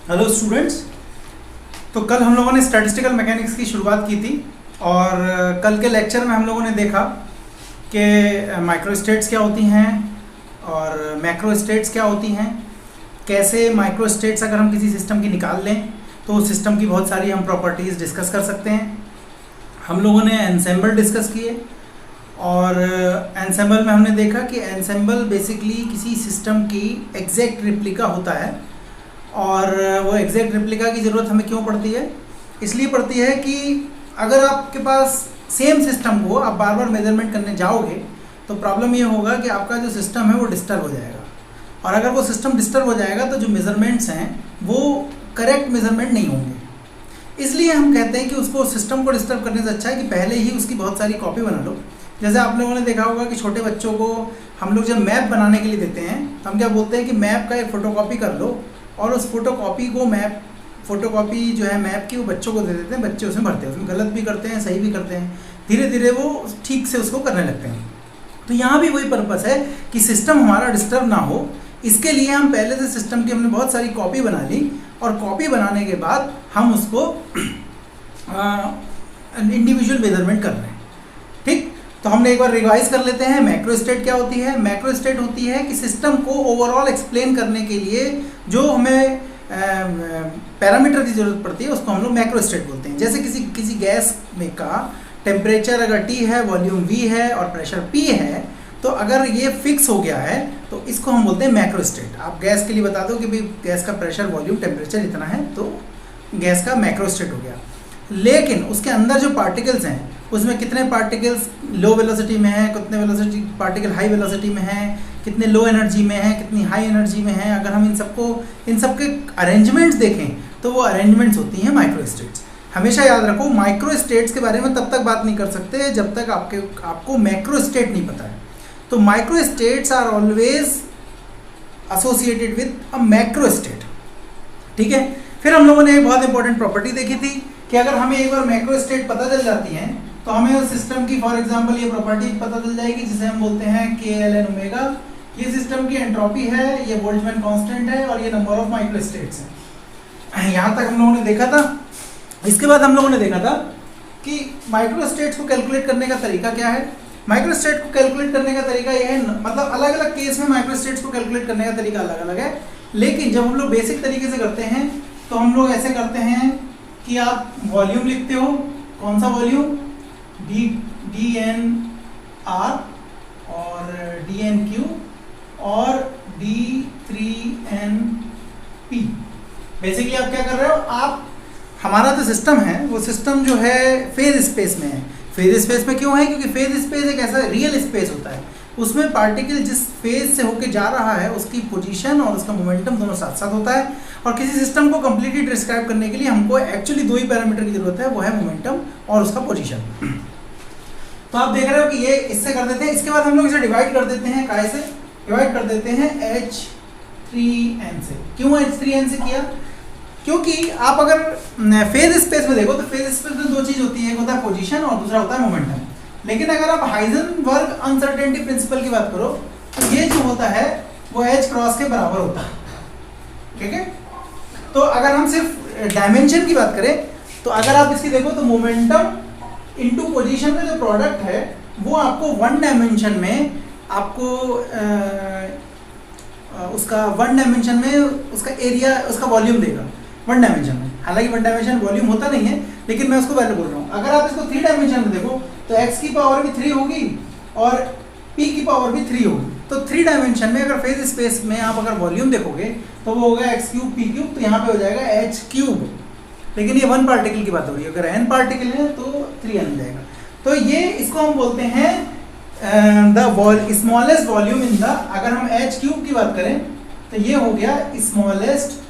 Hello students. तो कल हम लोगों ने स्टैटिस्टिकल मैकेनिक्स की शुरुआत की थी और कल के लेक्चर में हम लोगों ने देखा कि माइक्रोस्टेट्स क्या होती हैं और मैक्रोस्टेट्स क्या होती हैं। कैसे माइक्रोस्टेट्स अगर हम किसी सिस्टम की निकाल लें तो उस सिस्टम की बहुत सारी हम प्रॉपर्टीज़ डिस्कस कर सकते हैं। हम लोगों ने एनसेम्बल डिस्कस किए और एनसेम्बल में हमने देखा कि एनसेम्बल बेसिकली किसी सिस्टम की एग्जैक्ट रिप्लिका होता है। और वो एग्जैक्ट रिप्लिका की ज़रूरत हमें क्यों पड़ती है? इसलिए पड़ती है कि अगर आपके पास सेम सिस्टम को आप बार बार मेजरमेंट करने जाओगे तो प्रॉब्लम ये होगा कि आपका जो सिस्टम है वो डिस्टर्ब हो जाएगा। और अगर वो सिस्टम डिस्टर्ब हो जाएगा तो जो मेज़रमेंट्स हैं वो करेक्ट मेज़रमेंट नहीं होंगे। इसलिए हम कहते हैं कि उसको सिस्टम को डिस्टर्ब करने से अच्छा है कि पहले ही उसकी बहुत सारी कॉपी बना लो। जैसे आप लोगों ने देखा होगा कि छोटे बच्चों को हम लोग जब मैप बनाने के लिए देते हैं तो हम क्या बोलते हैं कि मैप का एक फ़ोटोकॉपी कर लो और उस फोटोकॉपी को फोटोकॉपी जो है मैप की वो बच्चों को दे देते हैं। बच्चे उसमें भरते हैं, उसमें गलत भी करते हैं, सही भी करते हैं, धीरे धीरे वो ठीक से उसको करने लगते हैं। तो यहाँ भी वही पर्पस है कि सिस्टम हमारा डिस्टर्ब ना हो। इसके लिए हम पहले से सिस्टम की हमने बहुत सारी कॉपी बना ली और कॉपी बनाने के बाद हम उसको इंडिविजुअल मेजरमेंट कर रहे हैं। ठीक, तो हमने एक बार रिवाइज कर लेते हैं। मैक्रोस्टेट क्या होती है? मैक्रोस्टेट होती है कि सिस्टम को ओवरऑल एक्सप्लेन करने के लिए जो हमें पैरामीटर की ज़रूरत पड़ती है उसको हम लोग मैक्रोस्टेट बोलते हैं। जैसे किसी गैस में का टेम्परेचर अगर T है, वॉल्यूम V है और प्रेशर P है, तो अगर ये फिक्स हो गया है तो इसको हम बोलते हैं मैक्रोस्टेट। आप गैस के लिए बता दो कि भाई गैस का प्रेशर, वॉल्यूम, टेम्परेचर इतना है तो गैस का मैक्रोस्टेट हो गया। लेकिन उसके अंदर जो पार्टिकल्स हैं उसमें कितने पार्टिकल्स लो वेलोसिटी में हैं, कितने वेलोसिटी पार्टिकल हाई वेलोसिटी में हैं, कितने लो एनर्जी में हैं, कितनी हाई एनर्जी में हैं, अगर हम इन सबके अरेंजमेंट्स देखें तो वो अरेंजमेंट्स होती हैं माइक्रोस्टेट्स। हमेशा याद रखो, माइक्रोस्टेट्स के बारे में तब तक बात नहीं कर सकते जब तक आपको मैक्रोस्टेट नहीं पता है। तो microstates are always associated with a macrostate. ठीक है, फिर हम लोगों ने एक बहुत इंपॉर्टेंट प्रॉपर्टी देखी थी कि अगर हमें एक बार मैक्रोस्टेट पता चल जाती है तो हमें उस सिस्टम की फॉर एग्जांपल ये प्रॉपर्टी पता चल जाएगी जिसे हम बोलते हैं KLN ओमेगा। ये सिस्टम की एंट्रोपी है, ये बोल्ट्जमैन कांस्टेंट है और ये नंबर ऑफ माइक्रोस्टेट्स हैं। यहाँ तक हम लोगों ने देखा था। इसके बाद हम लोगों ने देखा था कि माइक्रोस्टेट्स को कैलकुलेट करने का तरीका क्या है। माइक्रोस्टेट को कैलकुलेट करने का तरीका यह है, मतलब अलग अलग केस में माइक्रोस्टेट्स को कैलकुलेट करने का तरीका अलग अलग है। लेकिन जब हम लोग बेसिक तरीके से करते हैं तो हम लोग ऐसे करते हैं कि आप वॉल्यूम लिखते हो। कौन सा वॉल्यूम? DNR और DNQ और D3NP। बेसिकली आप क्या कर रहे हो, आप हमारा जो सिस्टम है वो सिस्टम जो है फेज स्पेस में है। फेज स्पेस में क्यों है? क्योंकि फेज स्पेस एक ऐसा रियल स्पेस होता है, उसमें पार्टिकल जिस फेज से होके जा रहा है उसकी पोजीशन और उसका मोमेंटम दोनों साथ साथ होता है। और किसी सिस्टम को कंप्लीटली डिस्क्राइब करने के लिए हमको एक्चुअली दो ही पैरामीटर की जरूरत है, वो है मोमेंटम और उसका पोजीशन। तो आप देख रहे हो कि ये इससे कर देते हैं। इसके बाद हम लोग इसे डिवाइड कर देते हैं, काय से डिवाइड कर देते हैं? H3n से। क्यों H3n से किया? क्योंकि आप अगर फेज स्पेस में देखो तो फेज स्पेस में दो चीज होती है, एक होता है पोजीशन और दूसरा होता है मोमेंटम। लेकिन अगर आप हाइजेनबर्ग अनसर्टेनिटी प्रिंसिपल की बात करो तो ये जो होता है वो H क्रॉस के बराबर होता है। ठीक है, तो अगर हम सिर्फ डायमेंशन की बात करें तो अगर आप इसकी देखो तो मोमेंटम इनटू पोजीशन का जो प्रोडक्ट है वो आपको वन डायमेंशन में आपको उसका वन डायमेंशन में उसका एरिया, उसका वॉल्यूम देगा वन डायमेंशन में। हालांकि वन डायमेंशन वॉल्यूम होता नहीं है, लेकिन मैं उसको पहले बोल रहा हूँ। अगर आप इसको थ्री डायमेंशन में देखो तो x की पावर भी 3 होगी और p की पावर भी 3 होगी। तो थ्री डायमेंशन में अगर फेज स्पेस में आप अगर वॉल्यूम देखोगे तो वो होगा x क्यूब p क्यूब, तो यहाँ पे हो जाएगा h क्यूब। लेकिन ये वन पार्टिकल की बात हो रही है, अगर n पार्टिकल है तो 3n हो जाएगा। तो ये इसको हम बोलते हैं the smallest volume in the, अगर हम h क्यूब की बात करें तो ये हो गया स्मॉलेस्ट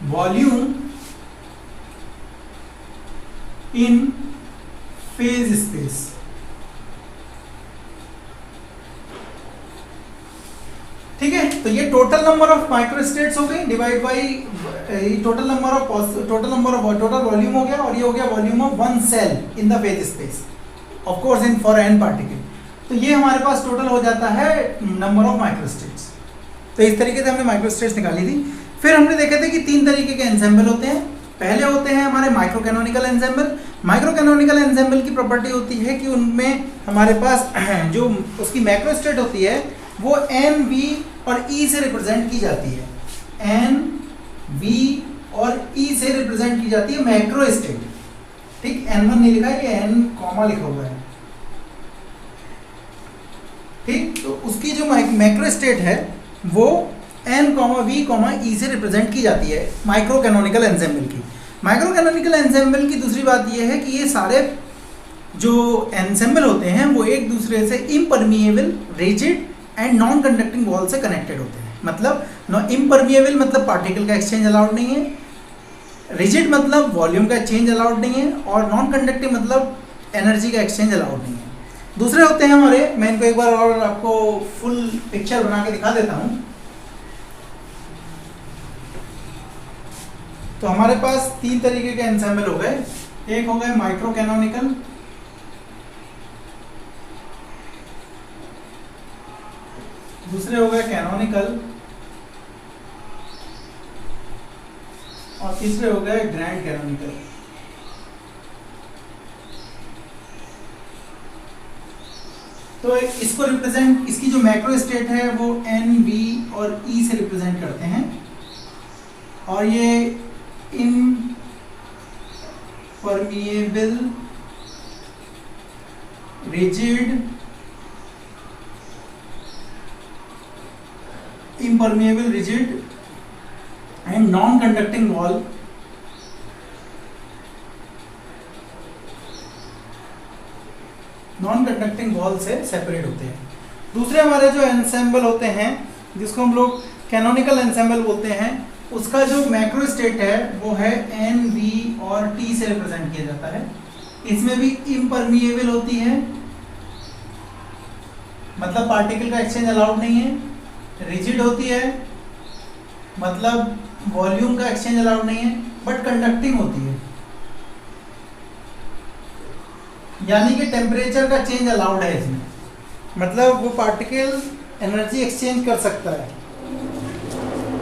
वॉल्यूम इन फेज स्पेस। ठीक है, तो ये टोटल नंबर ऑफ माइक्रोस्टेट्स हो गई डिवाइड बाई टोटल वॉल्यूम हो गया, और ये हो गया volume of one cell in the phase space, of course in for n particle. तो ये हमारे पास टोटल हो जाता है नंबर ऑफ माइक्रोस्टेट्स। तो इस तरीके से हमने माइक्रोस्टेट्स निकाली थी। फिर हमने देखे थे कि 3 तरीके के एंसेंबल होते हैं। पहले होते हैं हमारे माइक्रोकैनोनिकल एंसेंबल। माइक्रोकैनोनिकल एंसेंबल की प्रॉपर्टी होती है कि उनमें हमारे पास जो उसकी मैक्रो स्टेट होती है वो एन, वी और ई से रिप्रेजेंट की जाती है। एन, वी और ई से रिप्रेजेंट की जाती है मैक्रो स्टेट। ठीक, N1 नहीं लिखा है, ये N कॉमा लिखा हुआ है। ठीक, तो उसकी जो मैक्रो स्टेट है वो N, V, E से रिप्रेजेंट की जाती है माइक्रो कैनोनिकल एंसेंबल की। माइक्रो कैनोनिकल एंसेंबल की दूसरी बात ये है कि ये सारे जो एंसेंबल होते हैं वो एक दूसरे से impermeable, rigid and non conducting wall से कनेक्टेड होते हैं। मतलब इम्परमिएबल मतलब पार्टिकल का एक्सचेंज अलाउड नहीं है, रिजिड मतलब वॉल्यूम का एक्सचेंज अलाउड नहीं है, और नॉन कंडक्टिंग मतलब एनर्जी का एक्सचेंज अलाउड नहीं है। दूसरे होते हैं हमारे, मैं इनको एक बार और आपको फुल पिक्चर बना के दिखा देता हूं। तो हमारे पास 3 तरीके के एंसेंबल हो गए। एक हो गए माइक्रो कैनोनिकल, दूसरे हो गए कैनोनिकल, और तीसरे हो गए ग्रैंड कैनोनिकल। तो इसको रिप्रेजेंट, इसकी जो मैक्रो स्टेट है वो एन, वी और ई से रिप्रेजेंट करते हैं, और ये impermeable, rigid, and non conducting wall से सेपरेट होते हैं। दूसरे हमारे जो एंसेंबल होते हैं जिसको हम लोग कैनोनिकल एंसेंबल बोलते हैं, उसका जो मैक्रो स्टेट है वो है एन, वी और टी से रिप्रेजेंट किया जाता है। इसमें भी इम्परमिएबल होती है, मतलब पार्टिकल का एक्सचेंज अलाउड नहीं है, रिजिड होती है मतलब वॉल्यूम का एक्सचेंज अलाउड नहीं है, बट कंडक्टिंग होती है, यानी कि टेम्परेचर का चेंज अलाउड है इसमें, मतलब वो पार्टिकल एनर्जी एक्सचेंज कर सकता है।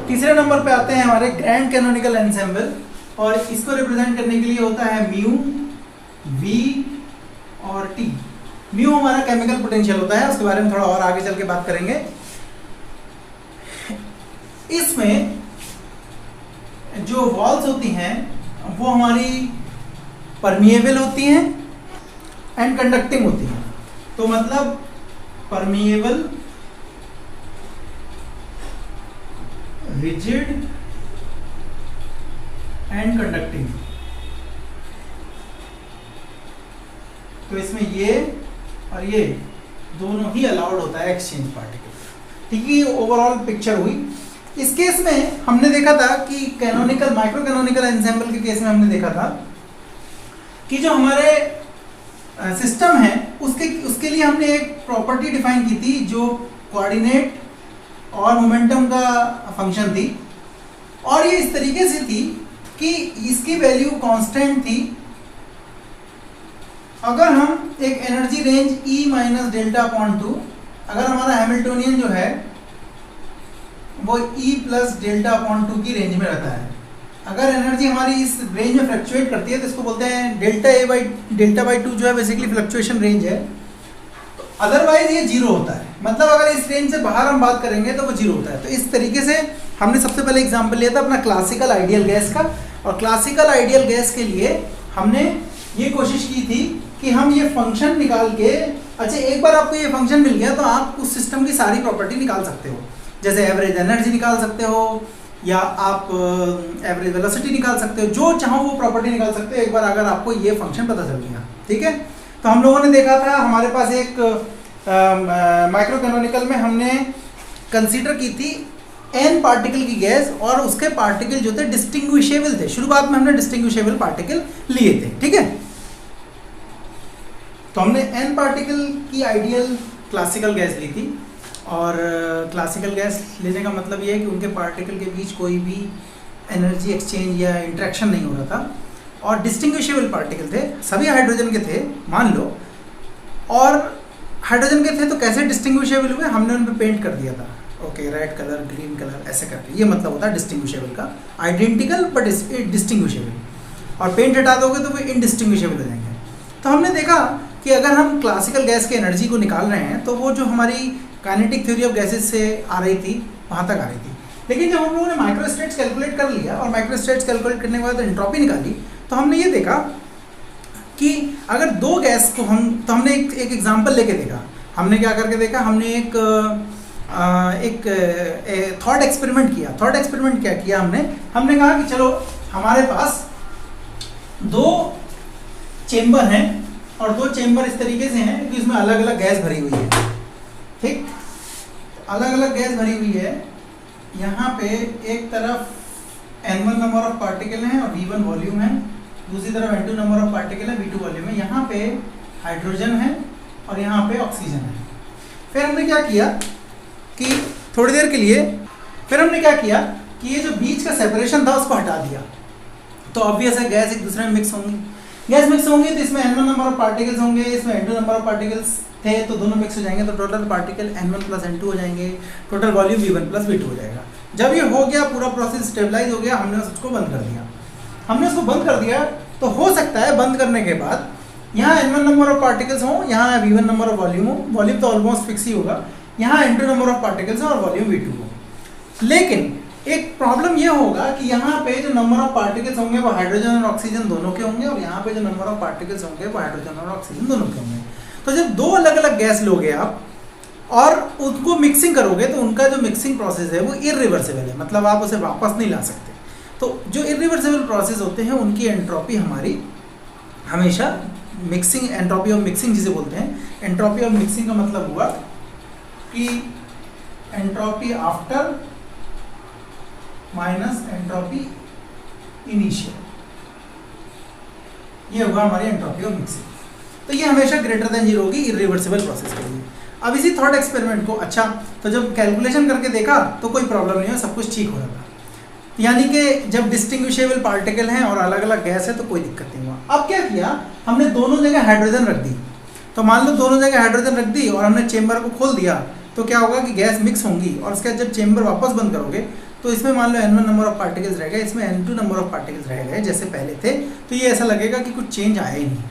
तीसरे नंबर पे आते हैं हमारे ग्रैंड कैनोनिकल एंसेंबल, और इसको रिप्रेजेंट करने के लिए होता है म्यू, वी और टी। म्यू हमारा केमिकल पोटेंशियल होता है, उसके बारे में थोड़ा और आगे चल के बात करेंगे। इसमें जो वॉल्स होती हैं वो हमारी परमिएबल होती हैं एंड कंडक्टिंग होती हैं। तो मतलब परमिएबल, रिजिड एंड कंडक्टिंग। तो इसमें ये और ये दोनों ही अलाउड होता है एक्सचेंज पार्टिकल। ठीक है, ओवरऑल पिक्चर हुई। इस केस में हमने देखा था कि कैनोनिकल, माइक्रो कैनोनिकल एंसेंबल के केस में हमने देखा था कि जो हमारे सिस्टम है उसके लिए हमने एक प्रॉपर्टी डिफाइन की थी जो कोऑर्डिनेट और मोमेंटम का फंक्शन थी, और ये इस तरीके से थी कि इसकी वैल्यू कांस्टेंट थी। अगर हम एक energy range E minus delta upon 2, अगर हमारा हैमिल्टोनियन जो है वो E प्लस डेल्टा अपॉन 2 की रेंज में रहता है, अगर एनर्जी हमारी इस रेंज में फ्लक्चुएट करती है तो इसको बोलते हैं डेल्टा बाई 2 जो है बेसिकली फ्लक्चुएशन रेंज है। अदरवाइज ये जीरो होता है, मतलब अगर इस रेंज से बाहर हम बात करेंगे तो वो जीरो होता है। तो इस तरीके से हमने सबसे पहले एग्जांपल लिया था अपना क्लासिकल आइडियल गैस का, और क्लासिकल आइडियल गैस के लिए हमने ये कोशिश की थी कि हम ये फंक्शन निकाल के, अच्छा एक बार आपको ये फंक्शन मिल गया तो आप उस सिस्टम की सारी प्रॉपर्टी निकाल सकते हो, जैसे एवरेज एनर्जी निकाल सकते हो या आप एवरेज वेलोसिटी निकाल सकते हो, जो चाहो वो प्रॉपर्टी निकाल सकते हो एक बार अगर आपको ये फंक्शन पता चल गया। ठीक है, तो हम लोगों ने देखा था हमारे पास एक माइक्रो कैनोनिकल में हमने कंसीडर की थी n पार्टिकल की गैस, और उसके पार्टिकल जो थे डिस्टिंग्विशेबल थे। शुरुआत में हमने डिस्टिंग्विशेबल पार्टिकल लिए थे। ठीक है, तो हमने n पार्टिकल की आइडियल क्लासिकल गैस ली थी, और क्लासिकल गैस लेने का मतलब ये है कि उनके पार्टिकल के बीच कोई भी एनर्जी एक्सचेंज या इंटरेक्शन नहीं हो रहा था, और डिस्टिंग्विशेबल पार्टिकल थे, सभी हाइड्रोजन के थे मान लो, और हाइड्रोजन के थे तो कैसे डिस्टिंग्विशेबल हुए, हमने उन पर पेंट कर दिया था। Okay, red colour, green colour, ऐसे करके, ये मतलब होता है डिस्टिंग्विशेबल का। आइडेंटिकल बट डिस्टिंग्विशेबल, और पेंट हटा दोगे तो वो इनडिस्टिंग्विशेबल हो जाएंगे। तो हमने देखा कि अगर हम क्लासिकल गैस की एनर्जी को निकाल रहे हैं तो वो जो हमारी काइनेटिक थ्योरी ऑफ गैसेस से आ रही थी वहाँ तक आ रही थी, लेकिन जब हम लोगों ने माइक्रोस्टेट्स कैलकुलेट कर लिया और माइक्रोस्टेट्स कैलकुलेट करने के बाद एंट्रोपी निकाली, तो हमने ये देखा कि अगर दो गैस को तो हमने एक एग्जांपल लेके देखा। हमने क्या करके देखा, हमने एक थॉट एक्सपेरिमेंट किया। थॉट एक्सपेरिमेंट क्या किया हमने कहा कि चलो हमारे पास दो चेंबर हैं और दो चेंबर इस तरीके से हैं कि इसमें अलग अलग गैस भरी हुई है, ठीक, अलग अलग गैस भरी हुई है। यहाँ पे एक तरफ N1 नंबर ऑफ पार्टिकल हैं और V1 वॉल्यूम है, दूसरी तरफ N2 नंबर ऑफ पार्टिकल है, V2 वॉल्यूम है। यहाँ पे हाइड्रोजन है और यहाँ पे ऑक्सीजन है। फिर हमने क्या किया कि थोड़ी देर के लिए फिर हमने क्या किया कि ये जो बीच का सेपरेशन था उसको हटा दिया। तो ऑब्वियस है गैस एक दूसरे में मिक्स होंगी। गैस मिक्स होंगी तो इसमें N1 नंबर ऑफ पार्टिकल्स होंगे, इसमें N2 नंबर ऑफ पार्टिकल्स थे, तो दोनों मिक्स हो जाएंगे, तो total particle N1 plus N2 हो जाएंगे, total volume V1 plus V2 हो जाएगा। जब ये हो गया, पूरा प्रोसेस स्टेबलाइज हो गया, हमने उसको बंद कर दिया। हमने उसको बंद कर दिया तो हो सकता है बंद करने के बाद यहाँ N1 नंबर ऑफ पार्टिकल्स हों, यहाँ V1 नंबर ऑफ वॉल्यूम हो, वॉल्यूम तो ऑलमोस्ट फिक्स ही होगा, यहाँ N2 नंबर ऑफ पार्टिकल्स हो और वॉल्यूम V2 हो। लेकिन एक प्रॉब्लम ये होगा कि यहाँ पे जो नंबर ऑफ पार्टिकल्स होंगे वो हाइड्रोजन और ऑक्सीजन दोनों के होंगे, और यहाँ पे जो नंबर ऑफ पार्टिकल्स होंगे वो हाइड्रोजन और ऑक्सीजन दोनों के होंगे। तो जब दो अलग अलग गैस लोगे आप और उनको मिक्सिंग करोगे तो उनका जो मिक्सिंग प्रोसेस है वो इरिवर्सिबल है, मतलब आप उसे वापस नहीं ला सकते। तो जो इरिवर्सिबल प्रोसेस होते हैं उनकी एंट्रोपी हमारी हमेशा मिक्सिंग, एंट्रोपी ऑफ मिक्सिंग जिसे बोलते हैं। एंट्रोपी ऑफ मिक्सिंग का मतलब हुआ कि entropy after minus entropy initial, ये होगा हमारी एंट्रोपी ऑफ मिक्सिंग। तो ये हमेशा ग्रेटर देन जीरो होगी इरिवर्सिबल प्रोसेस के लिए। अब इसी थॉट एक्सपेरिमेंट को, अच्छा तो जब कैलकुलेशन करके देखा तो कोई प्रॉब्लम नहीं है, सब कुछ ठीक हो रहा था, यानी कि जब डिस्टिंग्विशेबल पार्टिकल हैं और अलग अलग गैस है तो कोई दिक्कत नहीं हुआ। अब क्या किया, हमने दोनों जगह हाइड्रोजन रख दी। तो मान लो दोनों जगह हाइड्रोजन रख दी और हमने चेंबर को खोल दिया, तो क्या होगा कि गैस मिक्स होंगी, और उसके बाद जब चेंबर वापस बंद करोगे तो इसमें मान लो N1 नंबर ऑफ पार्टिकल्स रह गए, इसमें N2 नंबर ऑफ पार्टिकल्स रह गए जैसे पहले थे, तो ये ऐसा लगेगा कि कुछ चेंज आया ही नहीं,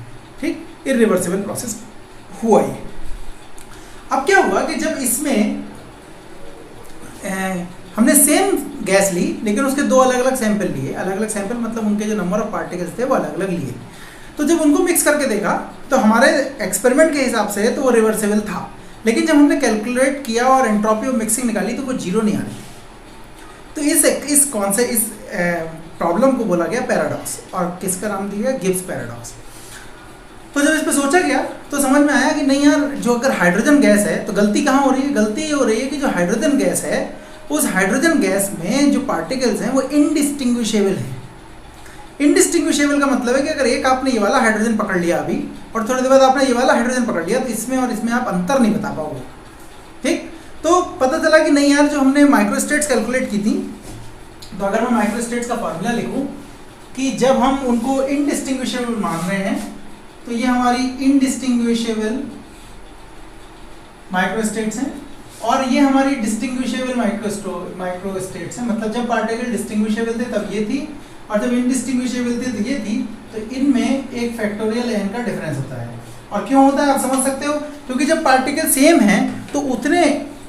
ठीक, इरिवर्सिबल प्रोसेस हुआ ये। अब क्या हुआ कि जब इसमें हमने सेम गैस ली लेकिन उसके दो अलग अलग सैंपल लिए, अलग अलग सैंपल मतलब उनके जो नंबर ऑफ पार्टिकल्स थे वो अलग अलग लिए, तो जब उनको मिक्स करके देखा तो हमारे एक्सपेरिमेंट के हिसाब से तो वो रिवर्सिबल था, लेकिन जब हमने कैलकुलेट किया और एंट्रोपी ऑफ मिक्सिंग निकाली तो वो जीरो नहीं आ रही। तो इस प्रॉब्लम को बोला गया पैराडॉक्स, और किसका नाम दिया गया, गिब्स पैराडॉक्स। तो जब इस पर सोचा गया तो समझ में आया कि नहीं यार, जो अगर हाइड्रोजन गैस है तो गलती कहाँ हो रही है, गलती ये हो रही है कि जो हाइड्रोजन गैस है उस हाइड्रोजन गैस में जो पार्टिकल्स हैं वो इनडिस्टिंग्विशेबल हैं। इनडिस्टिंग्विशेबल का मतलब है कि अगर एक आपने ये वाला हाइड्रोजन पकड़ लिया अभी और थोड़ी देर बाद आपने ये वाला हाइड्रोजन पकड़ लिया, तो इसमें और इसमें आप अंतर नहीं बता पाओगे, ठीक। तो पता चला कि नहीं यार, जो हमने माइक्रोस्टेट्स कैलकुलेट की थी, तो अगर मैं माइक्रोस्टेट्स का फॉर्मूला लिखूं कि जब हम उनको इनडिस्टिंग्विशेबल मान रहे हैं तो ये हमारी इनडिस्टिंग्विशेबल माइक्रोस्टेट्स हैं और ये हमारी डिस्टिंग्विशेबल माइक्रोस्टेट्स हैं। मतलब जब पार्टिकल डिस्टिंग्विशेबल थे तब ये थी, और जब इनडिस्टिंग्विशेबल थे तो ये थी। तो इनमें एक फैक्टोरियल n का डिफरेंस होता है। और क्यों होता है आप समझ सकते हो, क्योंकि जब पार्टिकल सेम हैं तो उतने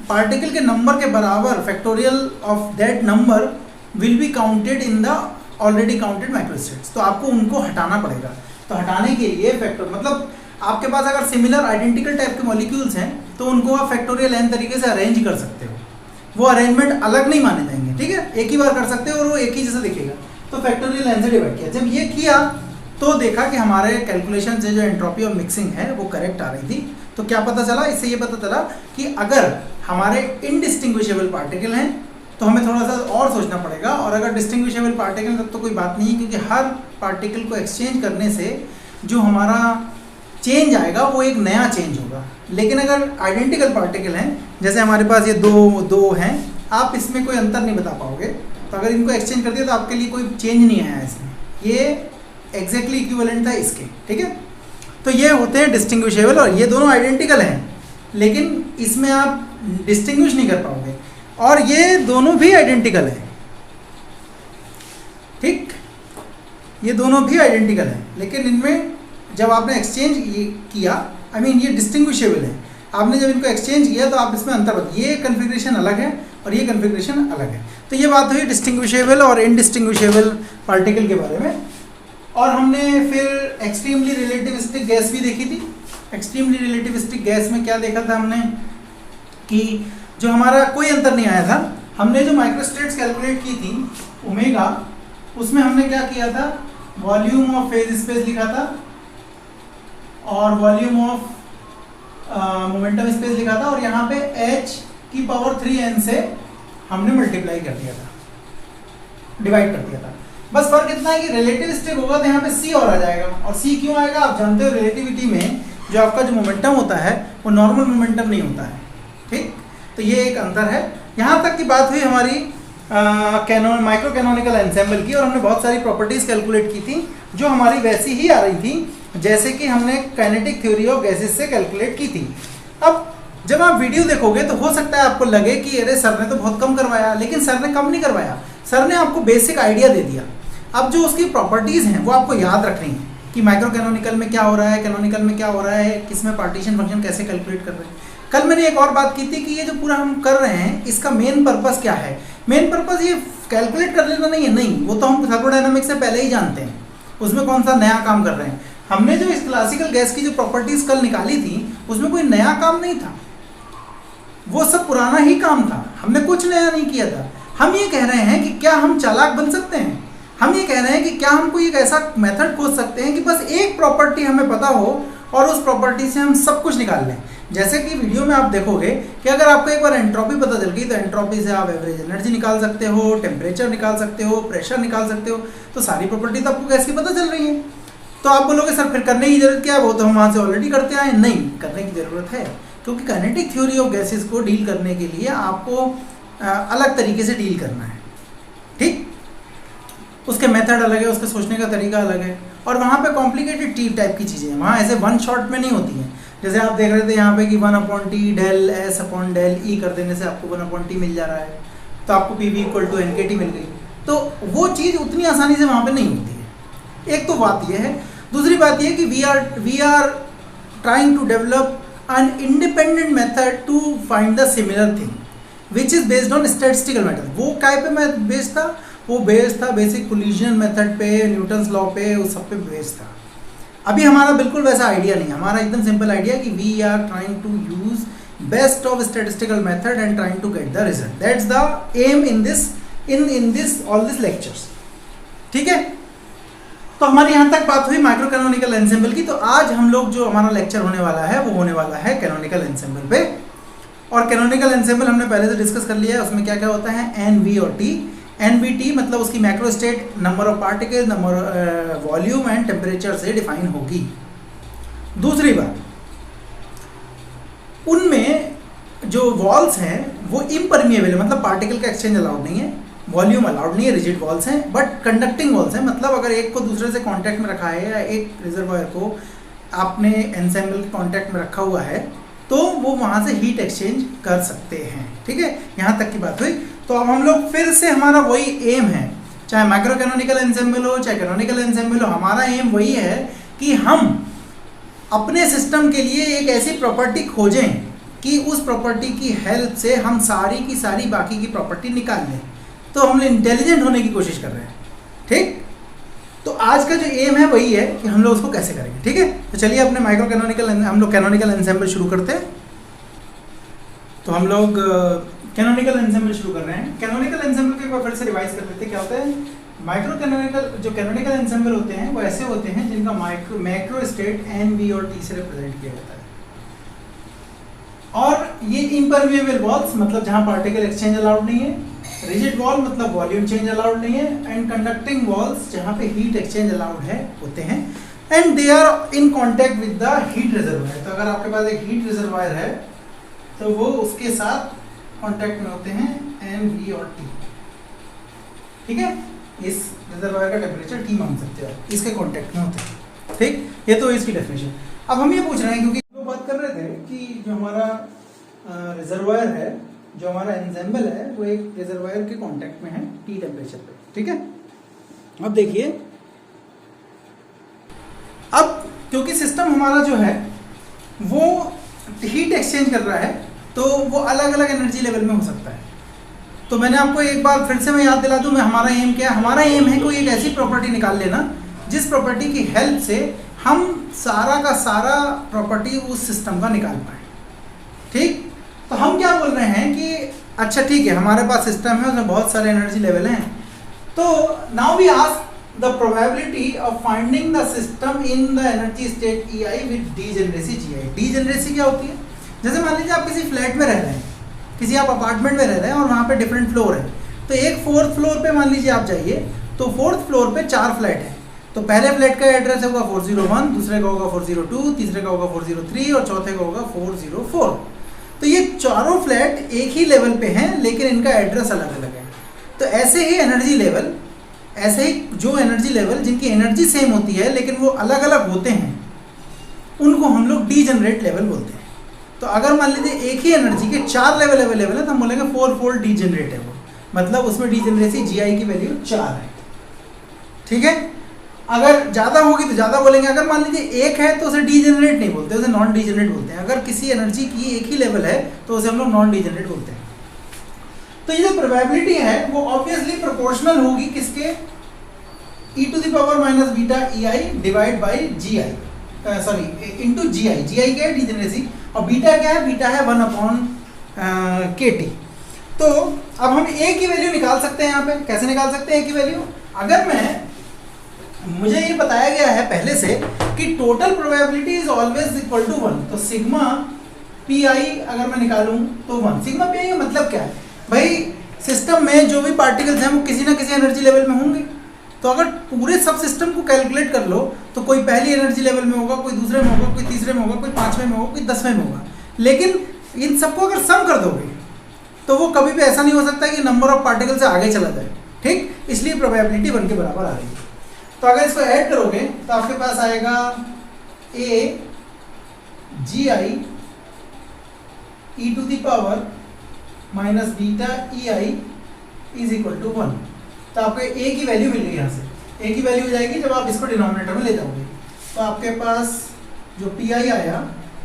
पार्टिकल के नंबर के बराबर factorial of that number will be counted in the already counted microstates. तो आपको उनको हटाना पड़ेगा। तो हटाने के लिए फैक्टर मतलब आपके पास अगर सिमिलर आइडेंटिकल टाइप के मॉलिक्यूल्स हैं तो उनको आप फैक्टोरियल n तरीके से अरेंज कर सकते हो। वो अरेंजमेंट अलग नहीं माने जाएंगे, ठीक है, एक ही बार कर सकते हो और वो एक ही जैसा दिखेगा। तो फैक्टोरियल n से डिवाइड किया। जब ये किया तो देखा कि हमारे कैलकुलेशन से जो एंट्रोपी ऑफ मिक्सिंग है वो करेक्ट आ रही थी। तो क्या पता चला, इससे ये पता चला कि अगर हमारे इनडिस्टिंग्विशेबल पार्टिकल हैं तो हमें थोड़ा सा और सोचना पड़ेगा, और अगर डिस्टिंग्विशेबल पार्टिकल तब तो कोई बात नहीं है, क्योंकि हर पार्टिकल को एक्सचेंज करने से जो हमारा चेंज आएगा वो एक नया चेंज होगा। लेकिन अगर आइडेंटिकल पार्टिकल हैं, जैसे हमारे पास ये दो हैं, आप इसमें कोई अंतर नहीं बता पाओगे। तो अगर इनको एक्सचेंज कर दिया तो आपके लिए कोई चेंज नहीं आया इसमें, ये एग्जैक्टली इक्विवेलेंट था इसके, ठीक है। तो ये होते हैं डिस्टिंग्विशेबल, और ये दोनों आइडेंटिकल हैं लेकिन इसमें आप डिस्टिंग्विश नहीं कर पाओगे। और ये दोनों भी आइडेंटिकल है, ठीक, ये दोनों भी आइडेंटिकल है, लेकिन इनमें जब आपने एक्सचेंज किया, आई मीन ये डिस्टिंग्विशेबल है, आपने जब इनको एक्सचेंज किया तो आप इसमें अंतर बता, ये कन्फिग्रेशन अलग है और ये कन्फिग्रेशन अलग है। तो ये बात हुई डिस्टिंग्विशेबल और इनडिस्टिंग्विशेबल पार्टिकल के बारे में। और हमने फिर एक्सट्रीमली रिलेटिविस्टिक गैस भी देखी थी। एक्सट्रीमली रिलेटिविस्टिक गैस में क्या देखा था हमने कि जो हमारा कोई अंतर नहीं आया था, हमने जो माइक्रोस्टेट्स कैलकुलेट की थी ओमेगा, उसमें हमने क्या किया था, वॉल्यूम ऑफ फेज स्पेस लिखा था और वॉल्यूम ऑफ मोमेंटम स्पेस लिखा था, और यहाँ पे h की पावर 3n से हमने मल्टीप्लाई कर दिया था, डिवाइड कर दिया था। बस फर्क इतना है कि रिलेटिविस्टिक होगा तो यहाँ पे c और आ जाएगा, और c क्यों आएगा, आप जानते हो रिलेटिविटी में जो आपका जो मोमेंटम होता है वो नॉर्मल मोमेंटम नहीं होता है, ठीक। तो ये एक अंतर है। यहाँ तक की बात हुई हमारी माइक्रो कैनोनिकल एंसेम्बल की, और हमने बहुत सारी प्रॉपर्टीज कैलकुलेट की थी जो हमारी वैसी ही आ रही थी जैसे कि हमने काइनेटिक थ्योरी ऑफ गैसेस से कैलकुलेट की थी। अब जब आप वीडियो देखोगे तो हो सकता है आपको लगे कि अरे सर ने तो बहुत कम करवाया, लेकिन सर ने कम नहीं करवाया, सर ने आपको बेसिक आइडिया दे दिया। अब जो उसकी प्रॉपर्टीज़ हैं वो आपको याद रखनी है कि माइक्रो कैनोनिकल में क्या हो रहा है, कैनोनिकल में क्या हो रहा है, किसमें पार्टीशन फंक्शन कैसे कैलकुलेट कर रहे हैं। कल मैंने एक और बात की थी कि ये जो पूरा हम कर रहे हैं इसका मेन पर्पस क्या है। मेन पर्पस ये कैलकुलेट कर लेना नहीं है, नहीं, वो तो हम थर्मोडायनामिक्स से पहले ही जानते हैं, उसमें कौन सा नया काम कर रहे हैं। हमने जो इस क्लासिकल गैस की जो प्रॉपर्टीज कल निकाली थी उसमें कोई नया काम नहीं था, वो सब पुराना ही काम था, हमने कुछ नया नहीं किया था। हम ये कह रहे हैं कि क्या हम चालाक बन सकते हैं, हम ये कह रहे हैं कि क्या हम कोई एक ऐसा मेथड खोज सकते हैं कि बस एक प्रॉपर्टी हमें पता हो और उस प्रॉपर्टी से हम सब कुछ निकाल लें। जैसे कि वीडियो में आप देखोगे कि अगर आपको एक बार एंट्रोपी पता चल गई तो एंट्रोपी से आप एवरेज एनर्जी निकाल सकते हो, टेम्परेचर निकाल सकते हो, प्रेशर निकाल सकते हो, तो सारी प्रॉपर्टी तो आपको गैस की पता चल रही है। तो आप बोलोगे सर फिर करने की जरूरत क्या है, वो तो हम वहाँ से ऑलरेडी करते आए। नहीं, करने की ज़रूरत है, क्योंकि काइनेटिक थ्योरी ऑफ गैसेस को डील करने के लिए आपको अलग तरीके से डील करना है, ठीक। उसके मेथड अलग है, उसके सोचने का तरीका अलग है, और वहाँ पे कॉम्प्लिकेटेड टी टाइप की चीज़ें हैं, वहाँ ऐसे वन शॉट में नहीं होती हैं। जैसे आप देख रहे थे यहाँ पे कि 1/T del S upon del E कर देने से आपको 1/T मिल जा रहा है, तो आपको PV इक्वल टू NKT मिल गई। तो वो चीज़ उतनी आसानी से वहाँ पे नहीं होती है। एक तो बात ये है, दूसरी बात ये कि we are trying to develop an independent method to find the similar thing which is based on statistical method। वो काय पे मैं बेस्ड था, वो बेस्ड था बेसिक कोलिजन मेथड पे, न्यूटन्स लॉ पे, उस सब पे बेस्ड था। अभी हमारा बिल्कुल वैसा आइडिया नहीं, हमारा एकदम सिंपल आइडिया कि we are trying to use best of statistical method and trying to get the result. That's the aim in this all this lectures, ठीक है। तो हमारी यहाँ तक बात हुई माइक्रो कैनोनिकल एंसेम्बल की। तो आज हम लोग जो हमारा लेक्चर होने वाला है वो होने वाला है कैनोनिकल एंसेम्बल पे। और कैनोनिकल एंसेम्बल हमने पहले से डिस्कस कर लिया है, उसमें क्या क्या होता है, एन, वी और टी। एन, वी, टी मतलब उसकी macro state number of particle, number volume and temperature से डिफाइन होगी। दूसरी बात, उनमें जो वॉल्स हैं वो इम्परमिएबल है, मतलब पार्टिकल का एक्सचेंज अलाउड नहीं है, वॉल्यूम अलाउड नहीं है, रिजिड वॉल्स हैं, बट कंडक्टिंग वॉल्स हैं। मतलब अगर एक को दूसरे से कांटेक्ट में रखा है या एक रिजर्वायर को आपने एंसेम्बल के कांटेक्ट में रखा हुआ है तो वो वहाँ से हीट एक्सचेंज कर सकते हैं, ठीक है। यहाँ तक की बात हुई। तो अब हम लोग फिर से, हमारा वही एम है, चाहे माइक्रो कैनोनिकल एंसेम्बल हो चाहे कैनोनिकल एंसेम्बल हो, हमारा एम वही है कि हम अपने सिस्टम के लिए एक ऐसी प्रॉपर्टी खोजें कि उस प्रॉपर्टी की हेल्प से हम सारी की सारी बाकी की प्रॉपर्टी निकाल लें। तो हम इंटेलिजेंट होने की कोशिश कर रहे हैं, ठीक। तो आज का जो एम है वही है कि हम लोग उसको कैसे करेंगे, ठीक है। तो चलिए अपने माइक्रो कैनोनिकल, हम लोग कैनोनिकल एंसेम्बल शुरू करते हैं। तो हम लोग कैनोनिकल एंसेम्बल शुरू कर रहे हैं। कैनोनिकल एंसेम्बल को एक बार फिर से रिवाइज कर लेते हैं। क्या होता है, माइक्रो कैनोनिकल, जो कैनोनिकल एंसेम्बल होते हैं वो ऐसे होते हैं जिनका मैक्रो स्टेट एन, वी और टी से रिप्रेजेंट किया जाता है। और ये इम्परमिएबल वॉल्स मतलब जहाँ पार्टिकल एक्सचेंज अलाउड नहीं है, रिजिड वॉल मतलब वॉल्यूम चेंज अलाउड नहीं है, एंड कंडक्टिंग वॉल्स जहाँ पे हीट एक्सचेंज अलाउड है होते हैं, and they are in contact with the heat reservoir. तो अगर आपके पास एक हीट रिजर्वायर है तो वो उसके साथ कांटेक्ट में होते हैं एन, वी और टी, ठीक है। इस रिजर्वायर का टेम्परेचर टी मान सकते हो, इसके कांटेक्ट में होते हैं, ठीक। ये तो इसकी डेफिनेशन। अब हम ये पूछ रहे हैं, क्योंकि वो बात कर रहे थे कि जो हमारा रिजर्वायर है जो हमारा एंसेंबल है वो एक रिजर्वायर के कांटेक्ट में है टी टेम्परेचर पे, ठीक है। अब देखिए, अब क्योंकि सिस्टम हमारा जो है वो हीट एक्सचेंज कर रहा है तो वो अलग अलग एनर्जी लेवल में हो सकता है। तो मैंने आपको एक बार फिर से मैं याद दिला दूं, मैं हमारा एम क्या है, हमारा एम है कोई एक ऐसी प्रॉपर्टी निकाल लेना जिस प्रॉपर्टी की हेल्प से हम सारा का सारा प्रॉपर्टी उस सिस्टम का निकाल पाए, ठीक। तो हम क्या बोल रहे हैं कि अच्छा ठीक है, हमारे पास सिस्टम है उसमें बहुत सारे एनर्जी लेवल हैं, तो now we ask the probability of finding the system in the energy state EI with degeneracy GI। Degeneracy क्या होती है, जैसे मान लीजिए आप किसी फ्लैट में रह रहे हैं, किसी आप अपार्टमेंट में रह रहे हैं और वहाँ पे डिफरेंट फ्लोर है, तो एक 4th फ्लोर पे मान लीजिए आप जाइए, तो 4th फ्लोर पे 4 फ्लैट है, तो पहले फ्लैट का एड्रेस होगा 401, दूसरे का होगा 402, तीसरे का होगा 403 और चौथे का होगा 404। तो ये चारों फ्लैट एक ही लेवल पे हैं लेकिन इनका एड्रेस अलग अलग है। तो ऐसे ही एनर्जी लेवल, ऐसे ही जो एनर्जी लेवल जिनकी एनर्जी सेम होती है लेकिन वो अलग अलग होते हैं, उनको हम लोग डीजनरेट लेवल बोलते हैं। तो अगर मान लीजिए एक ही एनर्जी के 4 लेवल अवेलेबल है तो हम बोलेंगे 4 फोल्ड डीजनरेट है वो, मतलब उसमें डीजनरेसी GI की वैल्यू 4 है, ठीक है। अगर ज़्यादा होगी तो ज़्यादा बोलेंगे, अगर मान लीजिए एक है तो उसे डीजनरेट नहीं बोलते, उसे नॉन डीजनरेट बोलते हैं। अगर किसी एनर्जी की एक ही लेवल है तो उसे हम लोग नॉन डीजनरेट बोलते हैं। तो ये जो प्रोबेबिलिटी है वो ऑब्वियसली प्रोपोर्शनल होगी किसके, e⁻ beta EI divide by GI, sorry into GI। GI क्या है, डीजनरेसी, और बीटा क्या है, बीटा है 1/kT। तो अब हम A की वैल्यू निकाल सकते हैं यहाँ पे, कैसे निकाल सकते हैं A की वैल्यू, अगर मुझे ये बताया गया है पहले से कि total probability is always equal to 1, तो सिग्मा PI अगर मैं निकालूं तो 1। सिग्मा PI का मतलब क्या है भाई, सिस्टम में जो भी पार्टिकल्स हैं वो किसी ना किसी एनर्जी लेवल में होंगे। तो अगर पूरे सब सिस्टम को कैलकुलेट कर लो तो कोई पहली एनर्जी लेवल में होगा, कोई दूसरे में होगा, कोई तीसरे में होगा, कोई 5वें में होगा, कोई 10वें में होगा, लेकिन इन सबको अगर सम कर दोगे तो वो कभी भी ऐसा नहीं हो सकता कि नंबर ऑफ पार्टिकल से आगे चला जाए, ठीक। इसलिए प्रोबेबिलिटी 1 के बराबर आ रही है। तो अगर इसको ऐड करोगे तो आपके पास आएगा A GI e⁻ beta EI is equal to 1। तो आपको A की वैल्यू मिल गई, यहाँ से A की वैल्यू हो जाएगी जब आप इसको डिनोमिनेटर में ले जाओगे। तो आपके पास जो PI आया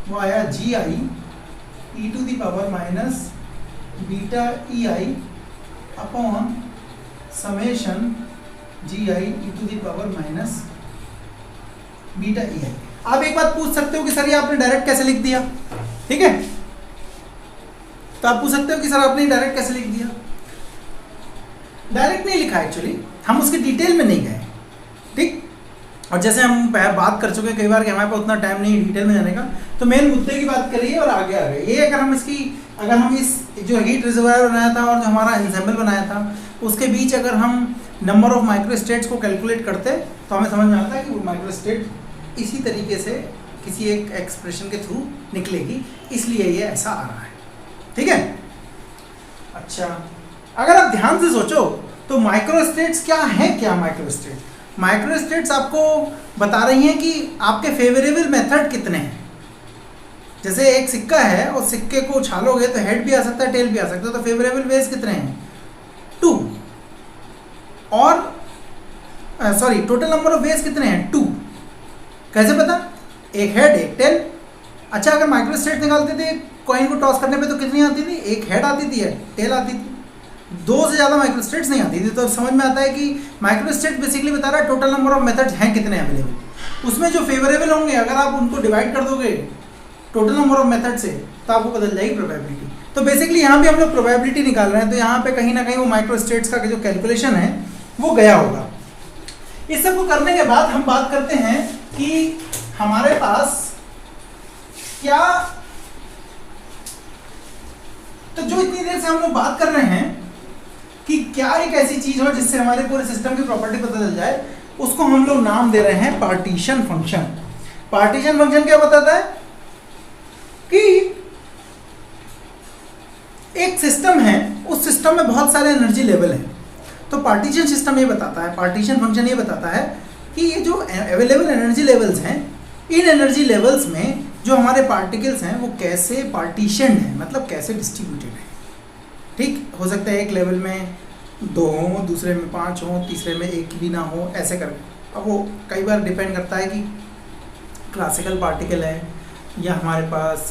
वो आया GI e⁻ beta EI upon summation GI e⁻ beta EI। आप एक बात पूछ सकते हो कि सर ये आपने डायरेक्ट कैसे लिख दिया, ठीक है। तो आप पूछ सकते हो कि सर आपने डायरेक्ट कैसे लिख दिया। डायरेक्ट नहीं लिखा एक्चुअली, हम उसकी डिटेल में नहीं गए, ठीक। और जैसे हम बात कर चुके हैं कई बार कि हमारे पास उतना टाइम नहीं डिटेल में जाने का, तो मेन मुद्दे की बात करिए और आगे आ गए। ये अगर हम इस जो हीट रिजर्वायर बनाया था और जो हमारा एंसेंबल बनाया था उसके बीच अगर हम नंबर ऑफ माइक्रोस्टेट्स को कैलकुलेट करते तो हमें समझ में आता है कि वो माइक्रोस्टेट इसी तरीके से किसी एक एक्सप्रेशन के थ्रू निकलेगी, इसलिए ये ऐसा आ रहा है, ठीक है। अच्छा, अगर आप ध्यान से सोचो तो माइक्रोस्टेट्स क्या हैं, क्या माइक्रोस्टेट्स आपको बता रही हैं कि आपके फेवरेबल मेथड कितने हैं। जैसे एक सिक्का है और सिक्के को उछालोगे तो हेड भी आ सकता है, टेल भी आ सकता है, तो फेवरेबल वेज कितने हैं, 2। और sorry total number of ways कितने हैं, 2। कैसे पता, एक हेड एक टेल। अच्छा, अगर माइक्रोस्टेट निकालते थे कॉइन को टॉस करने पे तो कितनी आती थी, एक हेड आती थी, टेल आती थी, 2 से ज़्यादा माइक्रोस्टेट्स नहीं आती थी। तो समझ में आता है कि माइक्रोस्टेट बेसिकली बता रहा है टोटल नंबर ऑफ मेथड्स हैं कितने अवेलेबल, उसमें जो फेवरेबल होंगे अगर आप उनको डिवाइड कर दोगे टोटल नंबर ऑफ मेथड से तो आपको बदल जाएगी प्रोबेबिलिटी। तो बेसिकली यहाँ भी हम लोग प्रोबेबिलिटी निकाल रहे हैं, तो यहाँ पे कहीं ना कहीं वो माइक्रोस्टेट्स का जो कैलकुलेशन है वो गया होगा। इस सब को करने के बाद हम बात करते हैं कि हमारे पास क्या, तो जो इतनी देर से हम लोग बात कर रहे हैं कि क्या एक ऐसी चीज हो जिससे हमारे पूरे सिस्टम की प्रॉपर्टी पता चल जाए, उसको हम लोग नाम दे रहे हैं पार्टीशन फंक्शन। पार्टीशन फंक्शन क्या बताता है कि एक सिस्टम है, उस सिस्टम में बहुत सारे एनर्जी लेवल हैं, तो पार्टीशन सिस्टम ये बताता है, पार्टीशन फंक्शन ये बताता है कि ये जो अवेलेबल एनर्जी लेवल्स हैं, इन एनर्जी लेवल्स में जो हमारे पार्टिकल्स हैं वो कैसे पार्टीशन्ड हैं, मतलब कैसे डिस्ट्रीब्यूटेड है, ठीक, हो सकता है एक लेवल में 2 हो, दूसरे में 5 हो, तीसरे में 1 भी ना हो, ऐसे कर। अब वो कई बार डिपेंड करता है कि क्लासिकल पार्टिकल है या हमारे पास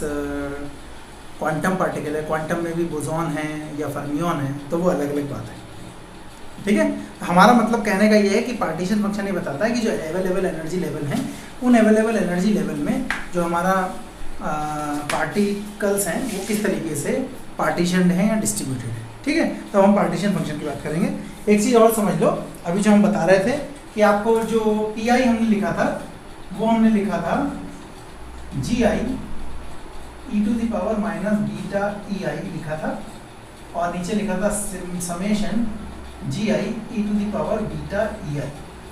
क्वांटम पार्टिकल है, क्वांटम में भी बोसॉन है या फर्मियन है, तो वो अलग अलग बात है। ठीक है, हमारा मतलब कहने का ये है कि पार्टीशन फंक्शन ये बताता है कि जो अवेलेबल एनर्जी लेवल हैं, उन अवेलेबल एनर्जी लेवल में जो हमारा पार्टिकल्स हैं वो किस तरीके से पार्टीशनड हैं या डिस्ट्रीब्यूटेड है। ठीक है, तो हम पार्टीशन फंक्शन की बात करेंगे। एक चीज़ और समझ लो, अभी जो हम बता रहे थे कि आपको जो पी आई हमने लिखा था वो हमने लिखा था G I E to the power minus beta E I लिखा था, और नीचे लिखा था summation G I E to the power beta E I,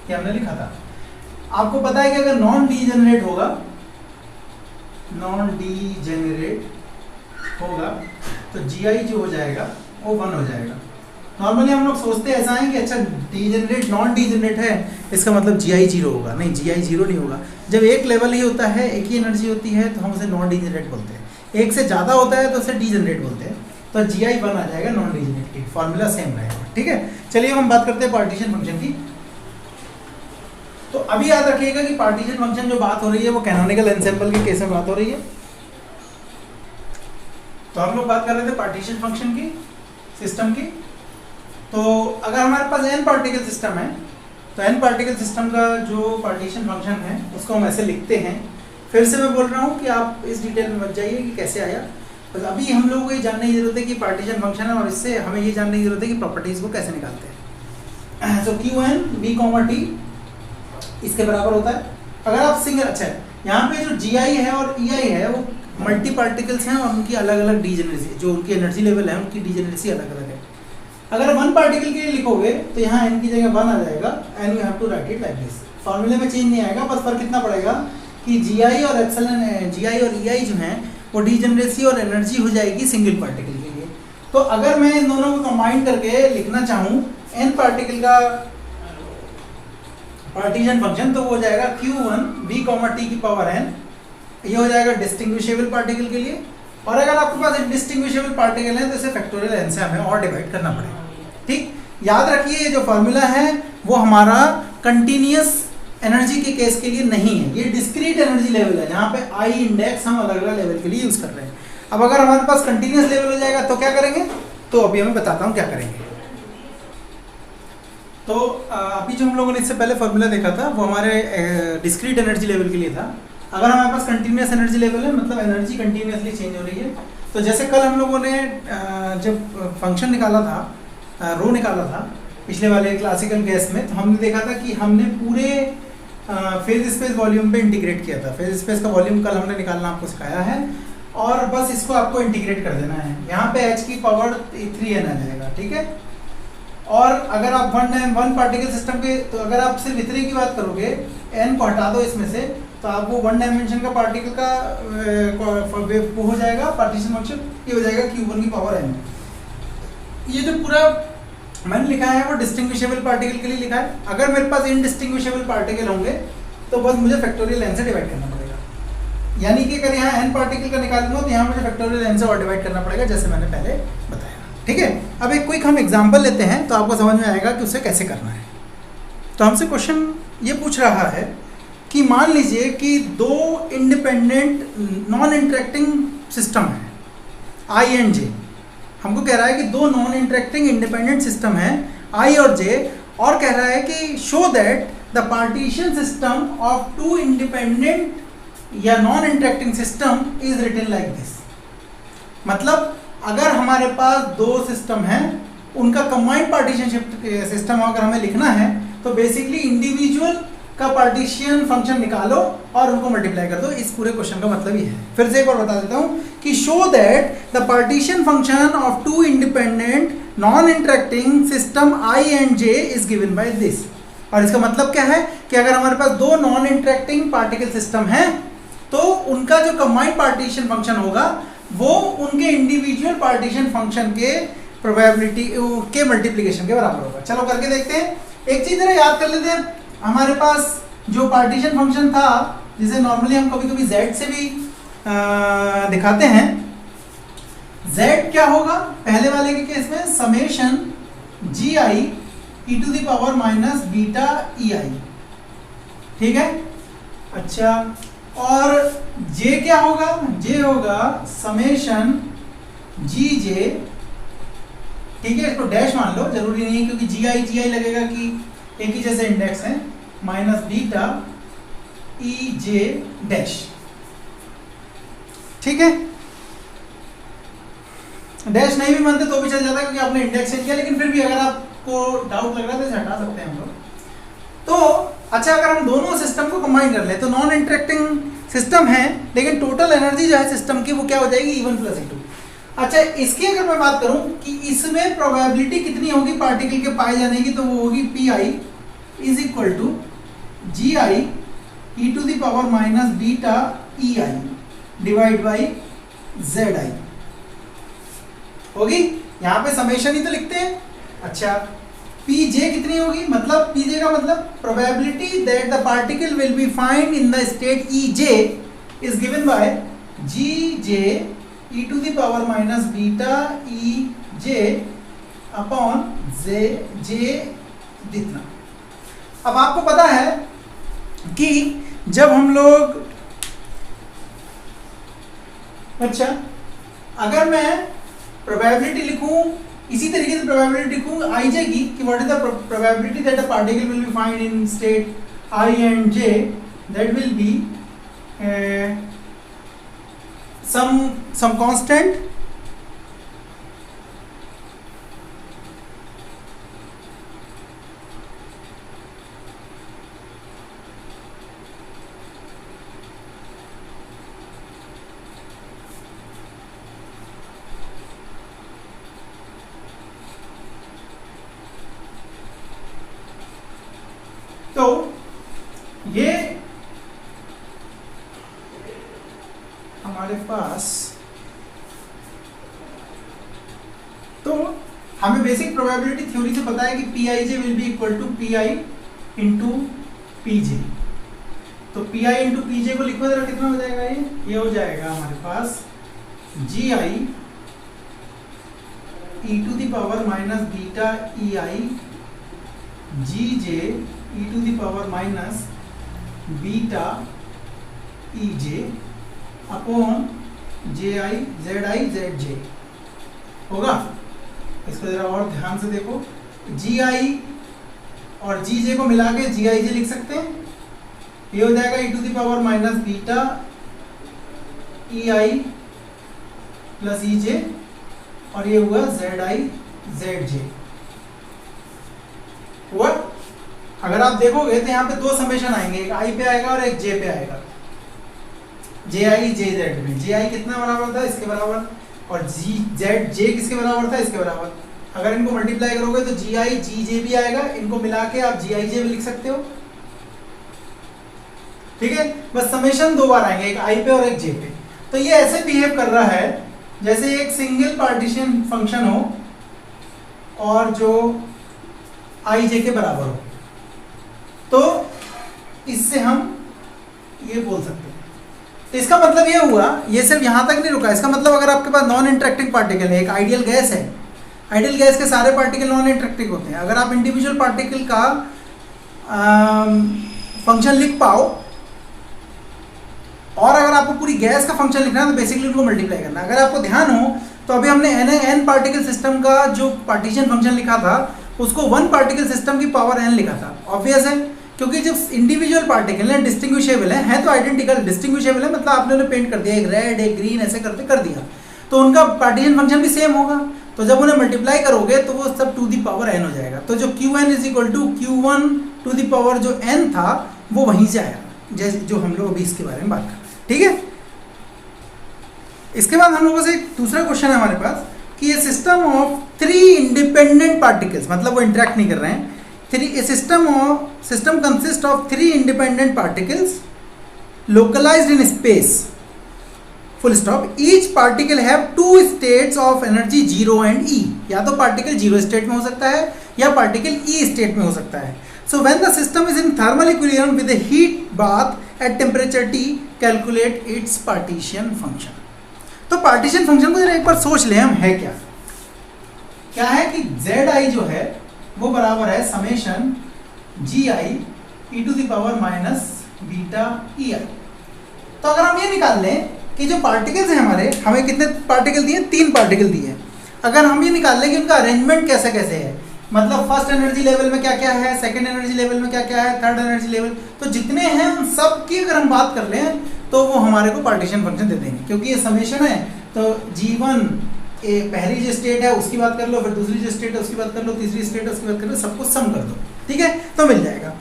ये हमने लिखा था। आपको पता है कि अगर नॉन डीजेनरेट होगा, नॉन डीजेनरेट होगा तो जी आई जो हो जाएगा वो 1 हो जाएगा। नॉर्मली हम लोग सोचते ऐसा है कि अच्छा डीजेनरेट नॉन डीजेनरेट है इसका मतलब जी आई 0 होगा। नहीं, जी आई 0 नहीं होगा। जब एक लेवल ही होता है, एक ही एनर्जी होती है, तो हम उसे नॉन डीजेनरेट बोलते हैं। एक से ज़्यादा होता है तो उसे डीजेनरेट बोलते हैं। तो जी आई 1 आ जाएगा नॉन डीजेनरेट की, फॉर्मूला सेम रहेगा। ठीक है, चलिए हम बात करते हैं पार्टीशन फंक्शन की। तो अभी याद रखिएगा कि पार्टीशन फंक्शन जो बात हो रही है वो कैनोनिकल एनसेम्बल के केस में बात हो रही है। तो हम लोग बात कर रहे थे पार्टीशन फंक्शन की, सिस्टम की। तो अगर हमारे पास n पार्टिकल सिस्टम है तो n पार्टिकल सिस्टम का जो पार्टीशन फंक्शन है उसको हम ऐसे लिखते हैं। फिर से मैं बोल रहा हूँ कि आप इस डिटेल में मत जाइए कि कैसे आया, बस अभी हम लोगों को ये जानने की जरूरत है कि पार्टीशन फंक्शन है, और इससे हमें ये जानने की जरूरत है कि प्रॉपर्टीज को कैसे निकालते हैं। तो Q N B comma T इसके बराबर होता है। अगर आप सिंगल, अच्छा यहाँ पे जो जी आई है और ई आई है वो मल्टी पार्टिकल्स हैं और उनकी अलग अलग डीजेनरेसी, जो उनकी एनर्जी लेवल है उनकी डीजेनरेसी अलग अलग है। अगर 1 पार्टिकल के लिए लिखोगे तो यहाँ n की जगह 1 आ जाएगा, and you have to write it like this. फॉर्मूले में चेंज नहीं आएगा, बस फर्क कितना पड़ेगा कि जी आई और एप्सिलॉन, जी आई और ई आई जो हैं वो डीजेनरेसी और एनर्जी हो जाएगी सिंगल पार्टिकल के लिए। तो अगर मैं इन दोनों को कंबाइन करके लिखना चाहूँ n पार्टिकल का पार्टीशन फंक्शन, तो वो हो जाएगा Q1 b कॉमा टी की पावर n, ये हो जाएगा डिस्टिंग्विशेबल पार्टिकल के लिए। और अगर आपके पास इनडिस्टिंग्विशेबल पार्टिकल है तो इसे फैक्टोरियल n से हमें और डिवाइड करना पड़ेगा। ठीक, याद रखिए ये जो फॉर्मूला है वो हमारा कंटिन्यूअस एनर्जी के केस के लिए नहीं है, ये डिस्क्रीट एनर्जी लेवल है जहाँ पे आई इंडेक्स हम अलग अलग लेवल के लिए यूज कर रहे हैं। अब अगर हमारे पास कंटिन्यूअस लेवल हो जाएगा तो क्या करेंगे, तो अभी मैं बताता हूँ क्या करेंगे। तो अभी जो हम लोगों ने इससे पहले फॉर्मूला देखा था वो हमारे डिस्क्रीट एनर्जी लेवल के लिए था। अगर हमारे पास कंटिन्यूअस एनर्जी लेवल है, मतलब एनर्जी कंटिन्यूअसली चेंज हो रही है, तो जैसे कल हम लोगों ने जब फंक्शन निकाला था, रो निकाला था पिछले वाले क्लासिकल गैस में, तो हमने देखा था कि हमने पूरे फेज स्पेस वॉल्यूम पे इंटीग्रेट किया था। फेज स्पेस का वॉल्यूम कल हमने निकालना आपको सिखाया है, और बस इसको आपको इंटीग्रेट कर देना है। यहाँ पे h की पावर 3n आ जाएगा। ठीक है, और अगर आप वन पार्टिकल सिस्टम के, तो अगर आप सिर्फ इतने की बात करोगे, n को हटा दो इसमें से, तो आपको 1 डायमेंशन का पार्टिकल का वो हो जाएगा पार्टीशन फंक्शन, ये हो जाएगा Q1 की पावर n। ये जो पूरा मैंने लिखा है वो डिस्टिंग्विशेबल पार्टिकल के लिए लिखा है। अगर मेरे पास इनडिस्टिंग्विशेबल पार्टिकल होंगे तो बस मुझे फैक्टोरियल n से डिवाइड करना पड़ेगा। यानी कि अगर यहाँ n पार्टिकल का निकालूंगा तो यहाँ मुझे फैक्टोरियल n से और डिवाइड करना पड़ेगा, जैसे मैंने पहले बताया। ठीक है, अब एक क्विक हम एग्जाम्पल लेते हैं तो आपको समझ में आएगा कि उसे कैसे करना है। तो हमसे क्वेश्चन ये पूछ रहा है कि मान लीजिए कि 2 इंडिपेंडेंट नॉन इंटरेक्टिंग सिस्टम है आई एंड जे। हमको कह रहा है कि 2 नॉन इंटरेक्टिंग इंडिपेंडेंट सिस्टम है आई और जे, और कह रहा है कि show that the partition system of 2 independent या non interacting system is written like this. मतलब अगर हमारे पास 2 सिस्टम हैं, उनका कंबाइंड पार्टीशन सिस्टम अगर हमें लिखना है तो बेसिकली इंडिविजुअल का पार्टीशन फंक्शन निकालो और उनको मल्टीप्लाई कर दो। इस पूरे क्वेश्चन का मतलब ये है। फिर से एक बार बता देता हूँ कि show that the partition function of 2 independent non interacting system I and J is given by this. और इसका मतलब क्या है कि अगर हमारे पास 2 नॉन इंटरेक्टिंग पार्टिकल सिस्टम हैं तो उनका जो कंबाइंड पार्टीशन फंक्शन होगा वो उनके इंडिविजुअल पार्टीशन फंक्शन के प्रोबेबिलिटी के मल्टीप्लिकेशन के बराबर होगा। चलो करके देखते हैं। एक चीज जरा याद कर लेते हैं, हमारे पास जो पार्टीशन फंक्शन था जिसे नॉर्मली हम कभी कभी z से भी दिखाते हैं, z क्या होगा पहले वाले के केस में, summation G I E to the power minus beta E I, ठीक है। अच्छा, और j क्या होगा, j होगा समेशन जी जे, ठीक है, इसको डैश मान लो, जरूरी नहीं है क्योंकि जी आई लगेगा कि एक ही जैसे इंडेक्स है, minus beta E J dash, ठीक है। डैश नहीं भी मानते तो भी चल जाता है क्योंकि आपने इंडेक्स चेंज किया, लेकिन फिर भी अगर आपको डाउट लग रहा है तो इसे हटा सकते हैं हम लोग। तो अच्छा, अगर हम दोनों सिस्टम को कंबाइन कर ले तो नॉन इंटरेक्टिंग सिस्टम है, लेकिन टोटल एनर्जी जो है सिस्टम की वो क्या हो जाएगी, E1 प्लस E2। अच्छा, इसकी अगर मैं बात करूं कि इसमें प्रोबेबिलिटी कितनी होगी पार्टिकल के पाए जाने की, तो वो होगी P I is equal to G I E to the power minus beta E I divide by Z I होगी। यहां पे समेशन ही तो लिखते हैं। अच्छा, पी जे कितनी होगी, मतलब पी जे का मतलब probability that the particle will be find in the state E J is given by G J E to the power minus beta E J upon J जितना। अब आपको पता है कि जब हम लोग, अच्छा, अगर मैं प्रोबेबिलिटी लिखूं इसी तरीके से प्रोबेबिलिटी लिखूं आई जे की, कि what is the probability that a particle will be find in state I and J, that will be some constant तो ये हमारे पास, तो हमें बेसिक प्रोबेबिलिटी थ्योरी से पता है कि P I J will be equal to P I into P J. तो P I into P J को लिखो जरा, कितना हो जाएगा ये हो जाएगा हमारे पास G I E to the power minus beta E I G J E to the power minus beta E J upon J I Z J होगा। इसको जरा और ध्यान से देखो, जी आई और जी जे को मिला के जी आई जे लिख सकते हैं, ये हो जाएगा E to the power minus beta E I plus E J, और ये हुआ जेड आई जेड जे हुआ। अगर आप देखोगे तो यहाँ पे दो समेशन आएंगे, एक आई पे आएगा और एक जे पे आएगा, जे आई जे जेड में। जे आई कितना बराबर था, इसके बराबर, और जी जेड जे किसके बराबर था, इसके बराबर। अगर इनको मल्टीप्लाई करोगे तो जी आई जी जे भी आएगा, इनको मिला के आप जी आई जे भी लिख सकते हो, ठीक है। बस समेशन दो बार आएंगे, एक आई पे और एक जे पे। तो ये ऐसे बिहेव कर रहा है जैसे एक सिंगल पार्टीशन फंक्शन हो और जो आई जे के बराबर हो। तो इससे हम ये बोल सकते हैं। तो इसका मतलब ये हुआ, ये सिर्फ यहां तक नहीं रुका, इसका मतलब अगर आपके पास नॉन इंटरेक्टिंग पार्टिकल है, एक आइडियल गैस है, आइडियल गैस के सारे पार्टिकल नॉन इंटरेक्टिंग होते हैं। अगर आप इंडिविजुअल पार्टिकल का फंक्शन लिख पाओ, और अगर आपको पूरी गैस का फंक्शन लिखना है तो बेसिकली उनको मल्टीप्लाई करना। अगर आपको ध्यान हो तो अभी हमने एन पार्टिकल सिस्टम का जो पार्टीशन फंक्शन लिखा था उसको वन पार्टिकल सिस्टम की पावर एन लिखा था। ऑब्वियस है, क्योंकि जब इंडिविजुअल पार्टिकल है डिस्टिंग्विशेबल है तो आइडेंटिकल, डिस्टिंग्विशेबल है मतलब आपने उन्हें पेंट कर दिया, एक रेड एक ग्रीन ऐसे करते कर दिया, तो उनका पार्टीशन फंक्शन भी सेम होगा। तो जब उन्हें मल्टीप्लाई करोगे तो वो सब टू दी पावर एन हो जाएगा। तो जो Q N is equal to Q one to the power जो एन था वो वहीं से आया, जैसे जो हम लोग अभी इसके बारे में बात कर रहे हैं, ठीक है। इसके बाद हम लोगों से एक दूसरा क्वेश्चन है हमारे पास कि ये system of three independent particles, मतलब वो इंटरेक्ट नहीं कर रहे हैं, system consist of three independent particles localised in space, full stop. Each particle have two states of energy zero and E. या तो पार्टिकल जीरो स्टेट में हो सकता है या पार्टिकल ई स्टेट में हो सकता है। So when the system is in thermal equilibrium with a heat bath eight temperature T, calculate its partition function. तो पार्टीशन फंक्शन को जरा एक बार सोच लें हम, है क्या है कि zi जो है वो बराबर है summation gi e to the power minus beta ei। तो अगर हम ये निकाल लें कि जो पार्टिकल्स हैं हमारे, हमें कितने पार्टिकल दिए, 3 पार्टिकल दिए हैं। अगर हम ये निकाल लें कि उनका अरेंजमेंट कैसे कैसे है, मतलब फर्स्ट एनर्जी लेवल में क्या क्या है, सेकंड एनर्जी लेवल में क्या क्या है, थर्ड एनर्जी लेवल, तो जितने हैं उन सब की अगर हम बात कर लें तो वो हमारे को पार्टीशन फंक्शन दे देंगे। क्योंकि ये समेशन है तो G1 पहली जो स्टेट है उसकी बात कर लो, फिर दूसरी जो स्टेट है उसकी बात कर लो, तीसरी स्टेट है उसकी बात कर लो, सबको सम कर दो, ठीक है, तो मिल जाएगा।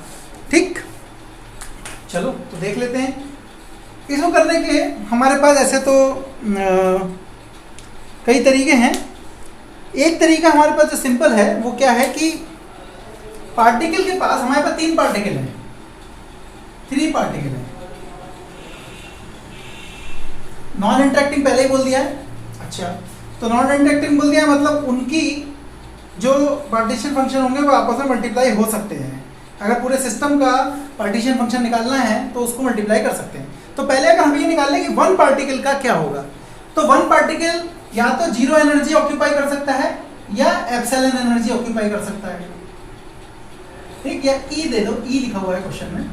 ठीक, चलो तो देख लेते हैं। इसको करने के हमारे पास ऐसे तो कई तरीके हैं। एक तरीका हमारे पास जो सिंपल है वो क्या है कि पार्टिकल के पास, हमारे पास 3 पार्टिकल हैं, 3 पार्टिकल हैं। नॉन इंटरेक्टिंग पहले ही बोल दिया है। अच्छा, तो नॉन इंटरेक्टिंग बोल दिया मतलब उनकी जो पार्टीशन फंक्शन होंगे वो आपस में मल्टीप्लाई हो सकते हैं। अगर पूरे सिस्टम का पार्टीशन फंक्शन निकालना है तो उसको मल्टीप्लाई कर सकते हैं। तो पहले अगर हम ये निकाल लें कि 1 पार्टिकल का क्या होगा, तो 1 पार्टिकल या तो 0 एनर्जी ऑक्यूपाई कर सकता है या एप्सिलॉन एनर्जी ऑक्यूपाई कर सकता है। ठीक, या ई दे दो, ई लिखा हुआ है क्वेश्चन में।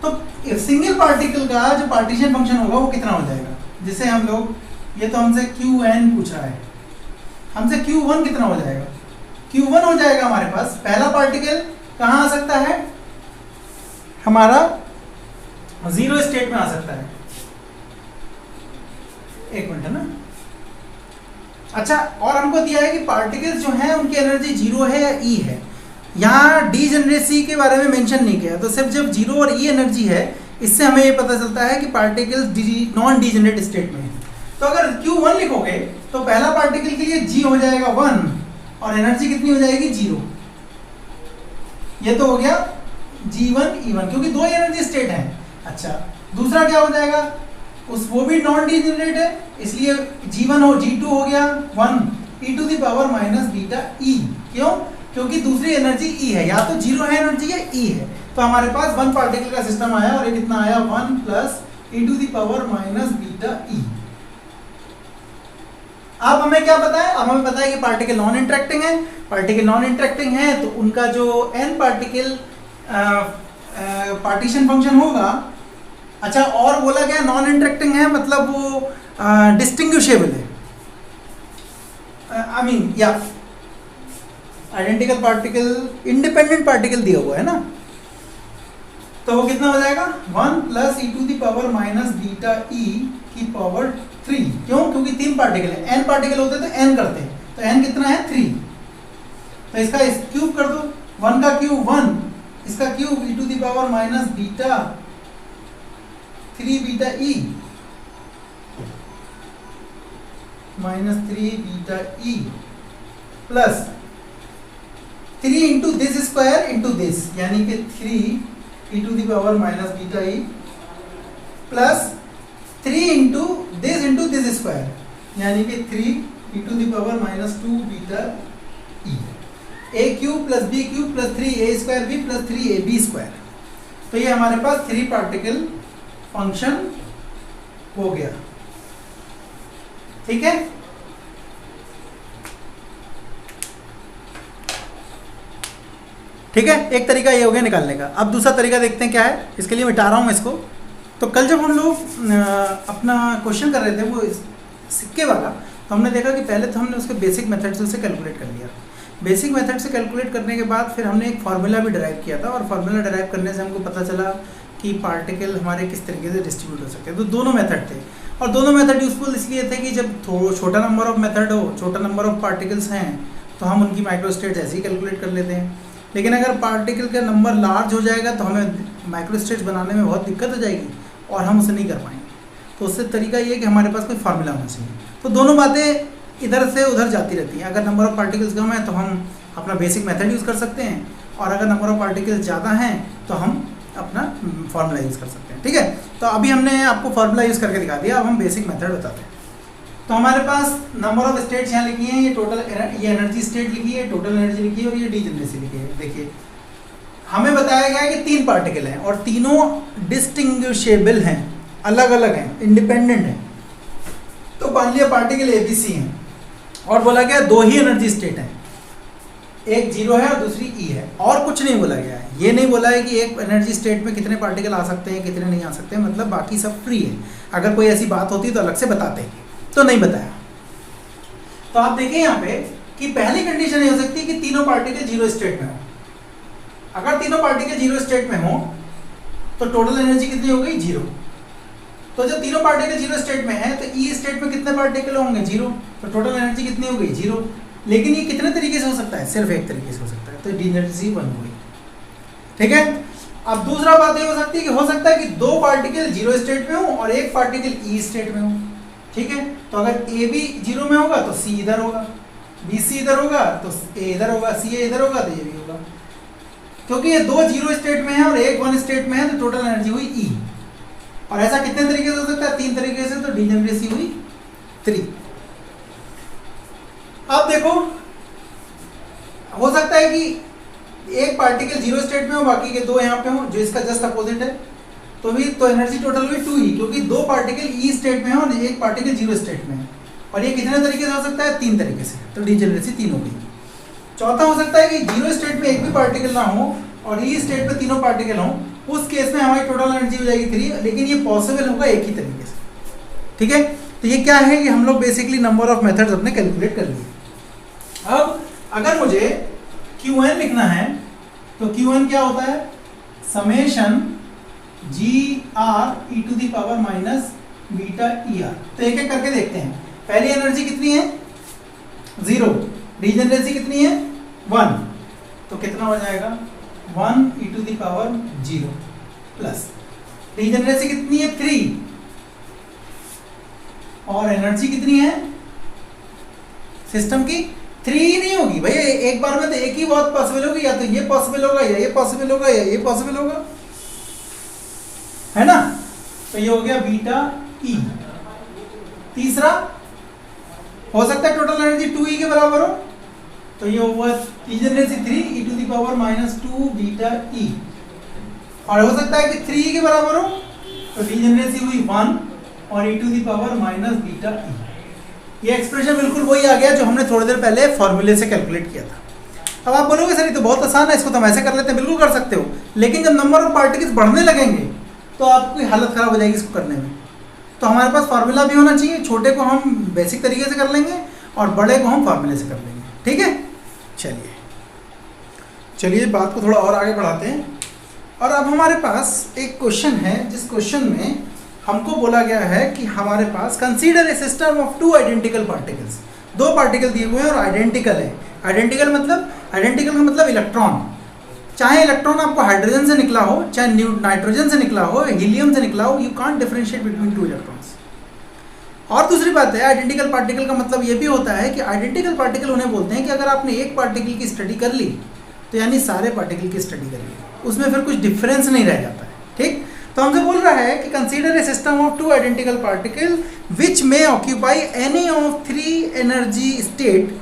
तो सिंगल पार्टिकल का जो पार्टीशन फंक्शन होगा वो कितना हो जाएगा, जिसे हम लोग, ये तो हमसे Qn पूछ रहा है, हमसे Q1 कितना हो जाएगा, Q1 हो जाएगा हमारे पास, पहला पार्टिकल कहाँ आ सकता है, हमारा 0 स्टेट में आ सकता है। एक मिनट है ना। अच्छा, और हमको दिया है कि पार्टिकल्स जो हैं उनकी एनर्जी 0 है या E है। यहाँ डीजेनरेसी के बारे में मेंशन नहीं किया, तो सिर्फ जब 0 और E एनर्जी है इससे हमें ये पता चलता है कि पार्टिकल्स नॉन डीजेनरेट स्टेट में है। तो अगर Q1 लिखोगे तो पहला पार्टिकल के लिए G हो जाएगा 1 और एनर्जी कितनी हो जाएगी 0। ये तो हो गया G1 E1, क्योंकि 2 एनर्जी स्टेट हैं। अच्छा, दूसरा क्या हो जाएगा, वो भी नॉन डीजेनरेट है, इसलिए G1 हो, G2 हो गया 1 e to the power minus beta E। क्यों? क्योंकि दूसरी एनर्जी E है, या तो 0 है एनर्जी या E है। तो हमारे पास 1 पार्टिकल का सिस्टम आया और ये कितना आया 1 plus e to the power minus beta E। अब हमें क्या पता है, अब हमें पता है कि पार्टिकल नॉन इंटरेक्टिंग है। पार्टिकल नॉन इंटरेक्टिंग है तो उनका जो n पार्टिकल पार्टीशन फंक्शन होगा। अच्छा, और बोला गया नॉन इंटरेक्टिंग है मतलब वो डिस्टिंग्विशेबल है, आई मीन या आइडेंटिकल पार्टिकल, इंडिपेंडेंट पार्टिकल दिया हुआ है ना। तो वो कितना हो जाएगा 1 plus e to the power minus beta E की पावर 3। क्यों? क्योंकि 3 पार्टिकल है, n पार्टिकल होते तो n करते, तो n कितना है 3। तो इसका क्यूब कर दो, 1 का क्यूब 1, इसका cube e to the power minus beta 3 beta E minus 3 beta E plus 3 into this square into this, यानी कि 3 e to the power minus beta E plus 3 into this square, यानी कि 3 e to the power minus 2 beta E। a cube plus b cube plus 3a square b plus 3ab square. तो ये हमारे पास 3 particle function हो गया। ठीक है, ठीक है, एक तरीका ये हो गया निकालने का। अब दूसरा तरीका देखते हैं क्या है, इसके लिए मिटा रहा हूं मैं इसको। तो कल जब हम लोग अपना क्वेश्चन कर रहे थे वो सिक्के वाला, तो हमने देखा कि पहले तो हमने उसके बेसिक मेथड से उसे कैलकुलेट कर लिया। बेसिक मेथड से कैलकुलेट करने के बाद फिर हमने एक फार्मूला भी डिराइव किया था, और फार्मूला डिराइव करने से हमको पता चला कि पार्टिकल हमारे किस तरीके से डिस्ट्रीब्यूट हो सकते हैं। तो दोनों मेथड थे, और दोनों मेथड यूजफुल इसलिए थे कि जब छोटा नंबर ऑफ मेथड हो, छोटा नंबर ऑफ पार्टिकल्स हैं, तो हम उनकी माइक्रोस्टेट्स ऐसे ही कैलकुलेट कर लेते हैं। लेकिन अगर पार्टिकल का नंबर लार्ज हो जाएगा तो हमें माइक्रोस्टेट्स बनाने में बहुत दिक्कत हो जाएगी और हम उसे नहीं कर पाएंगे। तो उससे तरीका ये है कि हमारे पास कोई फार्मूला होना चाहिए। तो दोनों बातें इधर से उधर जाती रहती हैं। अगर नंबर ऑफ पार्टिकल्स कम है तो हम अपना बेसिक मेथड यूज़ कर सकते हैं, और अगर नंबर ऑफ पार्टिकल्स ज़्यादा हैं तो हम अपना फार्मूला यूज़ कर सकते हैं। ठीक है, तो अभी हमने आपको फार्मूला यूज़ करके दिखा दिया, अब हम बेसिक मेथड बताते हैं। तो हमारे पास नंबर ऑफ स्टेट्स यहाँ लिखी हैं, ये टोटल ये एनर्जी स्टेट लिखी है, टोटल एनर्जी लिखी है, और ये डीजेनरेसी लिखी है। देखिए, हमें बताया गया है कि 3 पार्टिकल हैं और तीनों डिस्टिंग्विशेबल हैं, अलग अलग हैं, इंडिपेंडेंट हैं। तो मान लिया पार्टिकल एबीसी है और बोला गया दो ही एनर्जी स्टेट है, एक जीरो है और दूसरी ई है, और कुछ नहीं बोला गया है। ये नहीं बोला है कि एक एनर्जी स्टेट में कितने पार्टिकल आ सकते हैं कितने नहीं आ सकते, मतलब बाकी सब फ्री है। अगर कोई ऐसी बात होती तो अलग से बताते, तो नहीं बताया। तो आप देखें यहाँ पे कि पहली कंडीशन ये हो सकती है कि तीनों पार्टिकल जीरो स्टेट में हो। अगर तीनों पार्टिकल जीरो स्टेट में हो तो टोटल एनर्जी कितनी हो गई? जीरो। तो जब तीनों पार्टिकल जीरो स्टेट में है तो ई स्टेट में कितने पार्टिकल होंगे? जीरो। तो टोटल एनर्जी कितनी हो गई? जीरो। लेकिन ये कितने तरीके से हो सकता है? सिर्फ एक तरीके से हो सकता है, तो डी एनर्जी 1 हो गई। ठीक है। अब दूसरा बात ये हो सकती है कि हो सकता है कि दो पार्टिकल जीरो स्टेट में हो और एक पार्टिकल ई स्टेट में हो। ठीक है। तो अगर ए बी जीरो में होगा तो सी इधर होगा, बी सी इधर होगा तो ए इधर होगा, सी ए इधर होगा तो ये भी होगा। क्योंकि ये दो जीरो स्टेट में है और एक वन स्टेट में है तो टोटल एनर्जी हुई ई। और ऐसा कितने तरीके से हो सकता है? 3 तरीके से, तो डीजेनरेसी हुई 3। अब देखो, हो सकता है कि एक पार्टिकल जीरो स्टेट में हो बाकी के दो यहाँ पे हो, जो इसका जस्ट अपोजिट है, तो भी तो एनर्जी टोटल हुई 2E, क्योंकि दो पार्टिकल ई स्टेट में है और एक पार्टिकल जीरो स्टेट में है। और ये कितने तरीके से हो सकता है? 3 तरीके से, तो डीजेनरेसी 3 हो गई। चौथा हो सकता है कि जीरो स्टेट में एक भी पार्टिकल ना हो और ई स्टेट में तीनों पार्टिकल हो, उस केस में हमारी टोटल एनर्जी हो जाएगी 3, लेकिन ये पॉसिबल होगा एक ही तरीके से। ठीक है। तो ये क्या है कि हम लोग बेसिकली नंबर ऑफ मेथड्स अपने कैलकुलेट कर लिए। अब अगर मुझे Qn लिखना है तो Qn क्या होता है? Summation GR e to the power minus beta ER। तो एक एक करके देखते हैं। पहली एनर्जी कितनी है? 0। रीजनरेसी कितनी है? 1। तो कितना हो जाएगा? 1 e to the power 0 plus degeneracy कितनी है? 3। और एनर्जी कितनी है सिस्टम की? 3 ही नहीं होगी भैया, एक बार में तो एक ही बहुत पॉसिबल होगी, या तो ये पॉसिबल होगा या ये पॉसिबल होगा या ये पॉसिबल होगा, है ना। तो ये हो गया बीटा ई। तीसरा हो सकता है टोटल एनर्जी 2E के बराबर हो, तो ये हुआ degeneracy 3 e to the power minus 2 beta E. और हो सकता है कि 3E के बराबर हो, तो रीजनरेसी हुई 1 और e to the power minus beta E. ये एक्सप्रेशन बिल्कुल वही आ गया जो हमने थोड़ी देर पहले फॉर्मूले से कैलकुलेट किया था। अब आप बोलोगे सर ये तो बहुत आसान है, इसको तो हम ऐसे कर लेते हैं। बिल्कुल कर सकते हो, लेकिन जब नंबर ऑफ पार्टिकल्स बढ़ने लगेंगे तो आपकी हालत खराब हो जाएगी इसको करने में। तो हमारे पास फार्मूला भी होना चाहिए। छोटे को हम बेसिक तरीके से कर लेंगे और बड़े को हम फार्मूले से कर लेंगे। ठीक है। चलिए बात को थोड़ा और आगे बढ़ाते हैं। और अब हमारे पास एक क्वेश्चन है, जिस क्वेश्चन में हमको बोला गया है कि हमारे पास consider a system of 2 identical particles. 2 particle दिए हुए हैं और आइडेंटिकल है। आइडेंटिकल का मतलब इलेक्ट्रॉन। चाहे इलेक्ट्रॉन आपको हाइड्रोजन से निकला हो, चाहे नाइट्रोजन से निकला हो, हीलियम से निकला हो, you can't differentiate between 2 electrons. और दूसरी बात है, आइडेंटिकल पार्टिकल का मतलब ये भी होता है कि आइडेंटिकल पार्टिकल उन्हें बोलते हैं कि अगर आपने एक पार्टिकल की स्टडी कर ली तो यानी सारे पार्टिकल की स्टडी कर ली, उसमें फिर कुछ डिफरेंस नहीं रह जाता है। ठीक। तो हमसे बोल रहा है कि consider a system of 2 identical particle which में occupy any of 3 energy state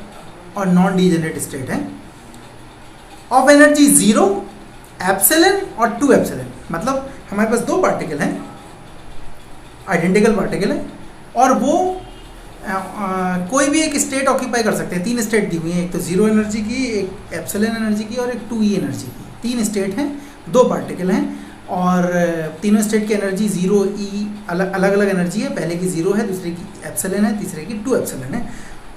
और नॉन डीजेनरेट स्टेट है ऑफ एनर्जी 0, एप्सिलॉन और 2 एप्सिलॉन। मतलब हमारे पास 2 पार्टिकल हैं, आइडेंटिकल पार्टिकल है, और वो कोई भी एक स्टेट ऑक्यूपाई कर सकते हैं। 3 स्टेट दी हुई हैं, एक तो 0 एनर्जी की, एक एप्सिलॉन एनर्जी की और एक 2E एनर्जी की। 3 स्टेट हैं, 2 पार्टिकल हैं, और तीनों स्टेट की एनर्जी 0 E अलग अलग एनर्जी है। पहले की 0 है, दूसरे की एप्सिलॉन है, तीसरे की 2 एप्सिलॉन है।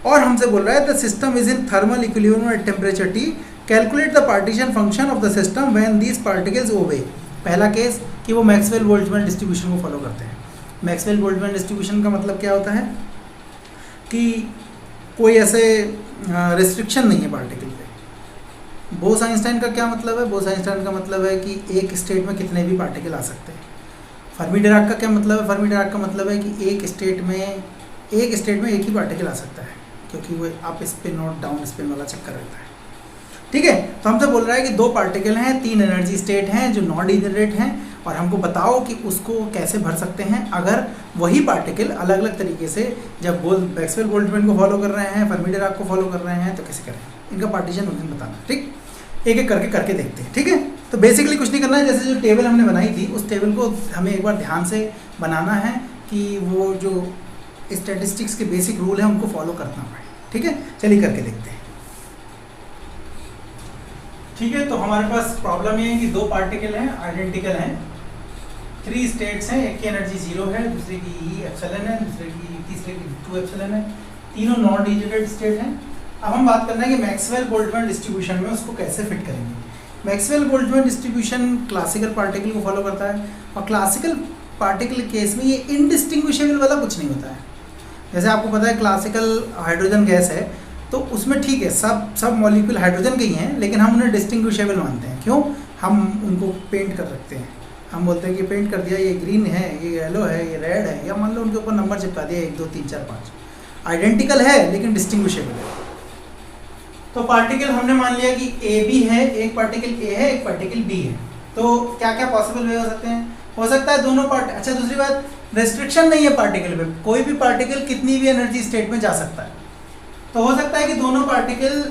और हमसे बोल रहा है the system is in thermal equilibrium at temperature T। Calculate the partition function of the system when these particles obey. पहला केस कि वो मैक्सवेल बोल्ट्जमैन डिस्ट्रीब्यूशन को फॉलो करते हैं। मैक्सवेल बोल्ट्जमैन डिस्ट्रीब्यूशन का मतलब क्या होता है कि कोई ऐसे रिस्ट्रिक्शन नहीं है पार्टिकल पे। बोस आइंस्टाइन का क्या मतलब है? बोस आइंस्टाइन का मतलब है कि एक स्टेट में कितने भी पार्टिकल आ सकते हैं। फर्मी डिराक का क्या मतलब है? फर्मी डिराक का मतलब है कि एक स्टेट में एक ही पार्टिकल आ सकता है, क्योंकि वो अप स्पिन और डाउन स्पिन वाला चक्कर रहता है। ठीक है। तो हमसे बोल रहा है कि 2 पार्टिकल हैं, 3 एनर्जी स्टेट हैं जो नॉन डीजेनरेट हैं, और हमको बताओ कि उसको कैसे भर सकते हैं अगर वही पार्टिकल अलग अलग तरीके से, जब मैक्सवेल बोल्ट्जमैन को फॉलो कर रहे हैं, फर्मी डिराक को फॉलो कर रहे हैं, तो कैसे करें इनका पार्टीशन उन्हें बताना। ठीक। एक एक करके देखते हैं। ठीक है। तो बेसिकली कुछ नहीं करना है, जैसे जो टेबल हमने बनाई थी उस टेबल को हमें एक बार ध्यान से बनाना है कि वो जो स्टैटिस्टिक्स के बेसिक रूल हैं उनको फॉलो करना पड़े। ठीक है, चलिए करके देखते हैं। ठीक है, तो हमारे पास प्रॉब्लम ये है कि दो पार्टिकल हैं, आइडेंटिकल हैं, 3 स्टेट्स हैं, एक की एनर्जी 0 है, दूसरे की ई एप्सिलॉन है, तीसरे की 2 एप्सिलॉन है, तीनों नॉन डिजिटेड स्टेट हैं। अब हम बात करना है कि मैक्सवेल बोल्ट्जमैन डिस्ट्रीब्यूशन में उसको कैसे फिट करेंगे। Maxwell Boltzmann distribution classical particle को फॉलो करता है, और क्लासिकल पार्टिकल केस में ये इनडिस्टिंग्विशेबल वाला कुछ नहीं होता है। जैसे आपको पता है क्लासिकल हाइड्रोजन गैस है, तो उसमें ठीक है सब मॉलिक्यूल हाइड्रोजन के ही हैं, लेकिन हम उन्हें डिस्टिंग्विशेबल मानते हैं। क्यों? हम उनको पेंट कर रखते हैं, हम बोलते हैं कि पेंट कर दिया, ये ग्रीन है, ये येलो है, ये रेड है, या मान लो उनके ऊपर नंबर चिपका दिया 1 2 3 4 5। आइडेंटिकल है लेकिन डिस्टिंग्विशेबल है। तो पार्टिकल हमने मान लिया कि ए बी है, एक पार्टिकल ए है, एक पार्टिकल बी है। तो क्या क्या पॉसिबल वे हो सकते हैं? हो सकता है दोनों पार्ट। अच्छा, दूसरी बात, रेस्ट्रिक्शन नहीं है पार्टिकल पे, कोई भी पार्टिकल कितनी भी एनर्जी स्टेट में जा सकता है। तो हो सकता है कि दोनों पार्टिकल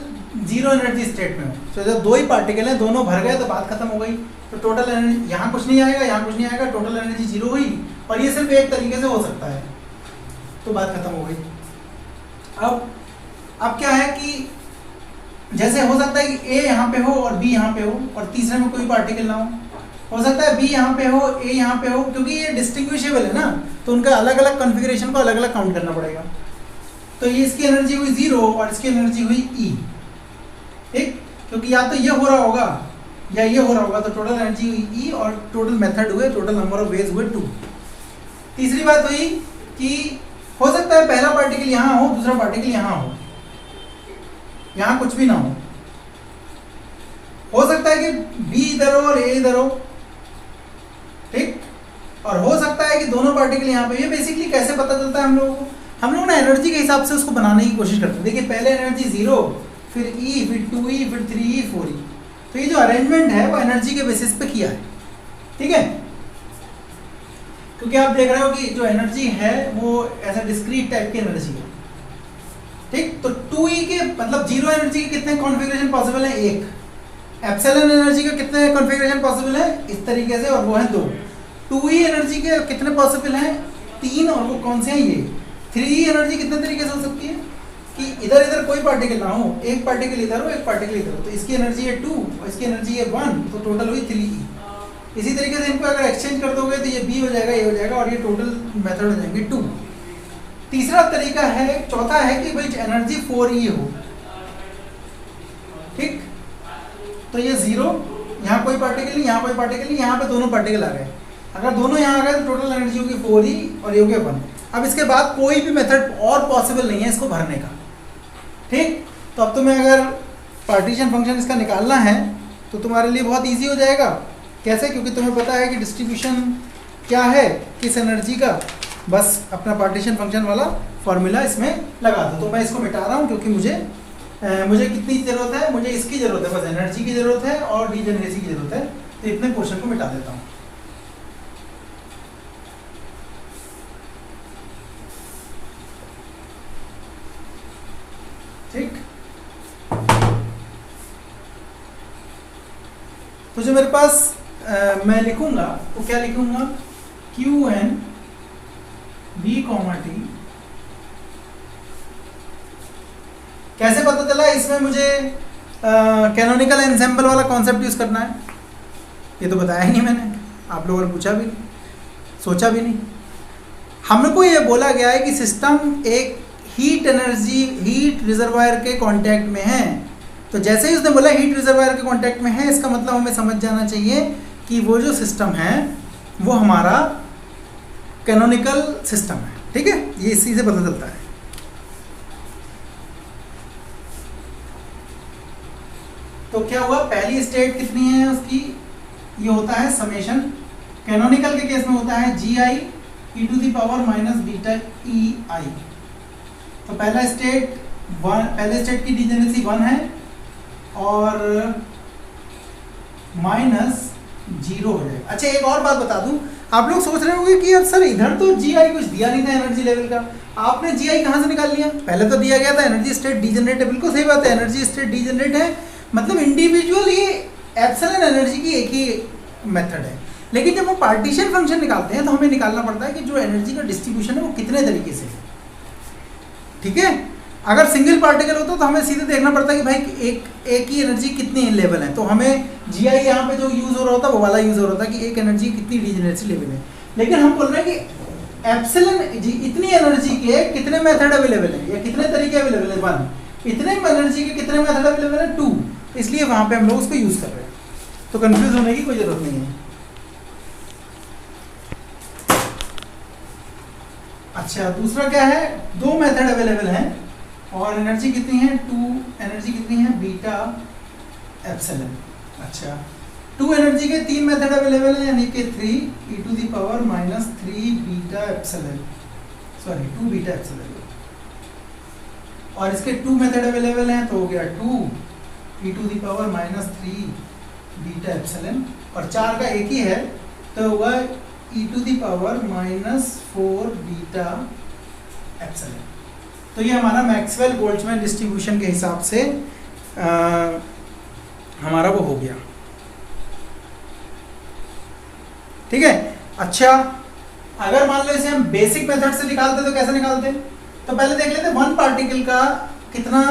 0 एनर्जी स्टेट में हो। तो जब 2 ही पार्टिकल हैं, दोनों भर गए तो बात खत्म हो गई। तो टोटल एनर्जी यहाँ कुछ नहीं आएगा, यहाँ कुछ नहीं आएगा, टोटल एनर्जी 0 हुई, और ये सिर्फ एक तरीके से हो सकता है, तो बात खत्म हो गई। अब क्या है कि जैसे हो सकता है कि ए यहाँ पे हो और बी यहाँ पे हो, और तीसरे में कोई पार्टिकल ना हो सकता है बी यहाँ पे हो, ए यहाँ पे हो, क्योंकि ये डिस्टिंग्विशेबल है ना, तो उनका अलग अलग कॉन्फ़िगरेशन को अलग अलग काउंट करना पड़ेगा। तो ये इसकी एनर्जी हुई 0 और इसकी एनर्जी हुई ई, ठीक, क्योंकि या तो ये हो रहा होगा या ये हो रहा होगा, तो टोटल एनर्जी हुई ई, और टोटल मेथड हुए, टोटल नंबर ऑफ वेज हुए 2। तीसरी बात हुई कि हो सकता है पहला पार्टिकल यहाँ हो, दूसरा पार्टिकल यहाँ हो, यहाँ कुछ भी ना हो सकता है कि बी इधर हो और ए इधर हो, ठीक, और हो सकता है कि दोनों पार्टिकल यहाँ पे। ये बेसिकली कैसे पता चलता है हम लोगों को? हम लोग ना एनर्जी के हिसाब से उसको बनाने की कोशिश करते हैं। देखिए, पहले एनर्जी 0, फिर ई, फिर 2e, फिर 3e, 4e। तो ये जो अरेंजमेंट है वो एनर्जी के बेसिस पे किया है, ठीक है, क्योंकि आप देख रहे हो कि जो एनर्जी है वो ऐसा डिस्क्रीट टाइप की एनर्जी है, ठीक। तो 2e के मतलब 0 एनर्जी के कितने कॉन्फ़िगरेशन पॉसिबल है? 1। एप्सिलॉन एनर्जी के कितने कॉन्फ़िगरेशन पॉसिबल है? इस तरीके से, और वो है 2। 2e एनर्जी के कितने पॉसिबल हैं? 3, और वो कौन से हैं? ये 3e एनर्जी कितने तरीके से हो सकती है कि इधर इधर कोई पार्टिकल ना हो, एक पार्टिकल इधर हो, एक पार्टिकल इधर हो, तो इसकी एनर्जी है 2 और इसकी एनर्जी है 1, तो टोटल हुई 3e। इसी तरीके से इनको अगर एक्सचेंज कर दोगे तो ये b हो जाएगा, ये हो जाएगा, और ये टोटल मेथड हो जाएंगे 2। तीसरा तरीका है, चौथा है कि भाई एनर्जी 4e हो, ठीक। तो ये 0, यहाँ कोई पार्टिकल नहीं, यहाँ कोई पार्टिकल नहीं, यहाँ पे दोनों पार्टिकल आ गए। अगर दोनों यहाँ आ गए तो टोटल एनर्जी होगी 4e और ये हो गया 1। अब इसके बाद कोई भी मेथड और पॉसिबल नहीं है इसको भरने का, ठीक। तो अब तुम्हें अगर पार्टीशन फंक्शन इसका निकालना है तो तुम्हारे लिए बहुत इजी हो जाएगा। कैसे? क्योंकि तुम्हें पता है कि डिस्ट्रीब्यूशन क्या है किस एनर्जी का, बस अपना पार्टीशन फंक्शन वाला फॉर्मूला इसमें लगा दो। तो मैं इसको मिटा रहा हूँ क्योंकि मुझे कितनी ज़रूरत है? मुझे इसकी ज़रूरत है, बस एनर्जी की ज़रूरत है और डीजेनरेसी की ज़रूरत है। तो इतने पोर्शन को मिटा देता हूँ। ठीक, तो जो मेरे पास मैं लिखूंगा वो क्या लिखूंगा? Qn B, T। कैसे पता चला? इसमें मुझे कैनोनिकल एंसेम्बल वाला कॉन्सेप्ट यूज करना है। ये तो बताया ही नहीं मैंने, आप लोगों ने पूछा भी नहीं, सोचा भी नहीं। हमको ये बोला गया है कि सिस्टम एक हीट रिजर्वायर के कांटेक्ट में है। तो जैसे ही उसने बोला हीट रिजर्वायर के कांटेक्ट में है, इसका मतलब हमें समझ जाना चाहिए कि वो जो सिस्टम है वो हमारा कैनोनिकल सिस्टम है, ठीक है। ये इसी से पता चलता है। तो क्या हुआ? पहली स्टेट कितनी है उसकी? ये होता है समेशन। कैनोनिकल के केस में होता है GI e to the power minus beta EI। तो पहले स्टेट की डिजेनेरेसी 1 है और माइनस 0 हो जाएगा। अच्छा, एक और बात बता दूं, आप लोग सोच रहे होंगे कि यार सर इधर तो GI कुछ दिया नहीं था एनर्जी लेवल का, आपने GI कहाँ से निकाल लिया? पहले तो दिया गया था एनर्जी स्टेट डीजनरेट है। बिल्कुल सही बात है, एनर्जी स्टेट डीजनरेट है, मतलब इंडिविजुअल ये एप्सिलॉन एनर्जी की एक ही मेथड है। लेकिन जब हम पार्टीशन फंक्शन निकालते हैं तो हमें निकालना पड़ता है कि जो एनर्जी का डिस्ट्रीब्यूशन है वो कितने तरीके से है। ठीक है। अगर सिंगल पार्टिकल होता तो हमें सीधे देखना पड़ता कि भाई एक ही एनर्जी कितनी लेवल है, तो हमें GI यहाँ पे जो यूज़ हो रहा होता वो वाला यूज़ हो रहा होता कि एक एनर्जी कितनी डीजेनरेसी लेवल है। लेकिन हम बोल रहे हैं कि एप्सिलन जी इतनी एनर्जी के कितने मेथड अवेलेबल है या कितने तरीके अवेलेबल है, 1, इतने एनर्जी के कितने मेथड अवेलेबल है, 2, इसलिए वहाँ पे हम लोग उसको यूज़ कर रहे हैं। तो कंफ्यूज होने की कोई ज़रूरत नहीं है। अच्छा, दूसरा क्या है, 2 मेथड अवेलेबल हैं और एनर्जी कितनी है, 2, एनर्जी कितनी है, बीटा एप्सिलन। अच्छा, 2 एनर्जी के 3 मेथड अवेलेबल हैं, यानी कि 3 e to the power minus 3 beta epsilon, sorry 2 beta epsilon. और इसके 2 मेथड अवेलेबल हैं, तो हो गया 2 e to the power minus 3 beta epsilon, और 4 का एक ही है तो हुआ e to the power minus 4 beta epsilon. तो ये हमारा मैक्सवेल बोल्ट्जमैन डिस्ट्रीब्यूशन के हिसाब से हमारा वो हो गया, ठीक है। अच्छा, अगर मान लो इसे हम बेसिक मेथड से निकालते तो कैसे निकालते, तो पहले देख लेते 1 पार्टिकल का कितना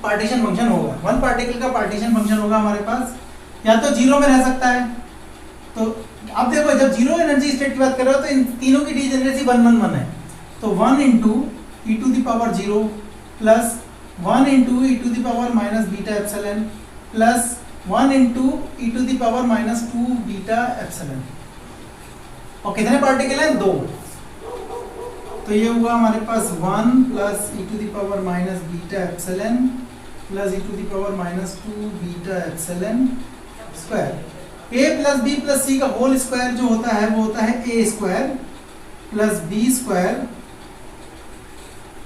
पार्टीशन फंक्शन होगा। 1 पार्टिकल का पार्टीशन फंक्शन होगा हमारे पास, या तो 0 में रह सकता है, तो अब देखो जब 0 एनर्जी स्टेट की बात कर रहे हो तो इन तीनों की डीजेनरेसी 1 1 1 है, तो 1 into e to the power 0 plus 1 into e to the power minus beta epsilon plus 1 into e to the power minus 2 beta epsilon. और कितने पार्टिकल हैं, 2, तो ये हुआ हमारे पास 1 plus e to the power minus beta epsilon plus e to the power minus 2 beta epsilon square. a plus b plus c का whole square जो होता है वो होता है a square plus b square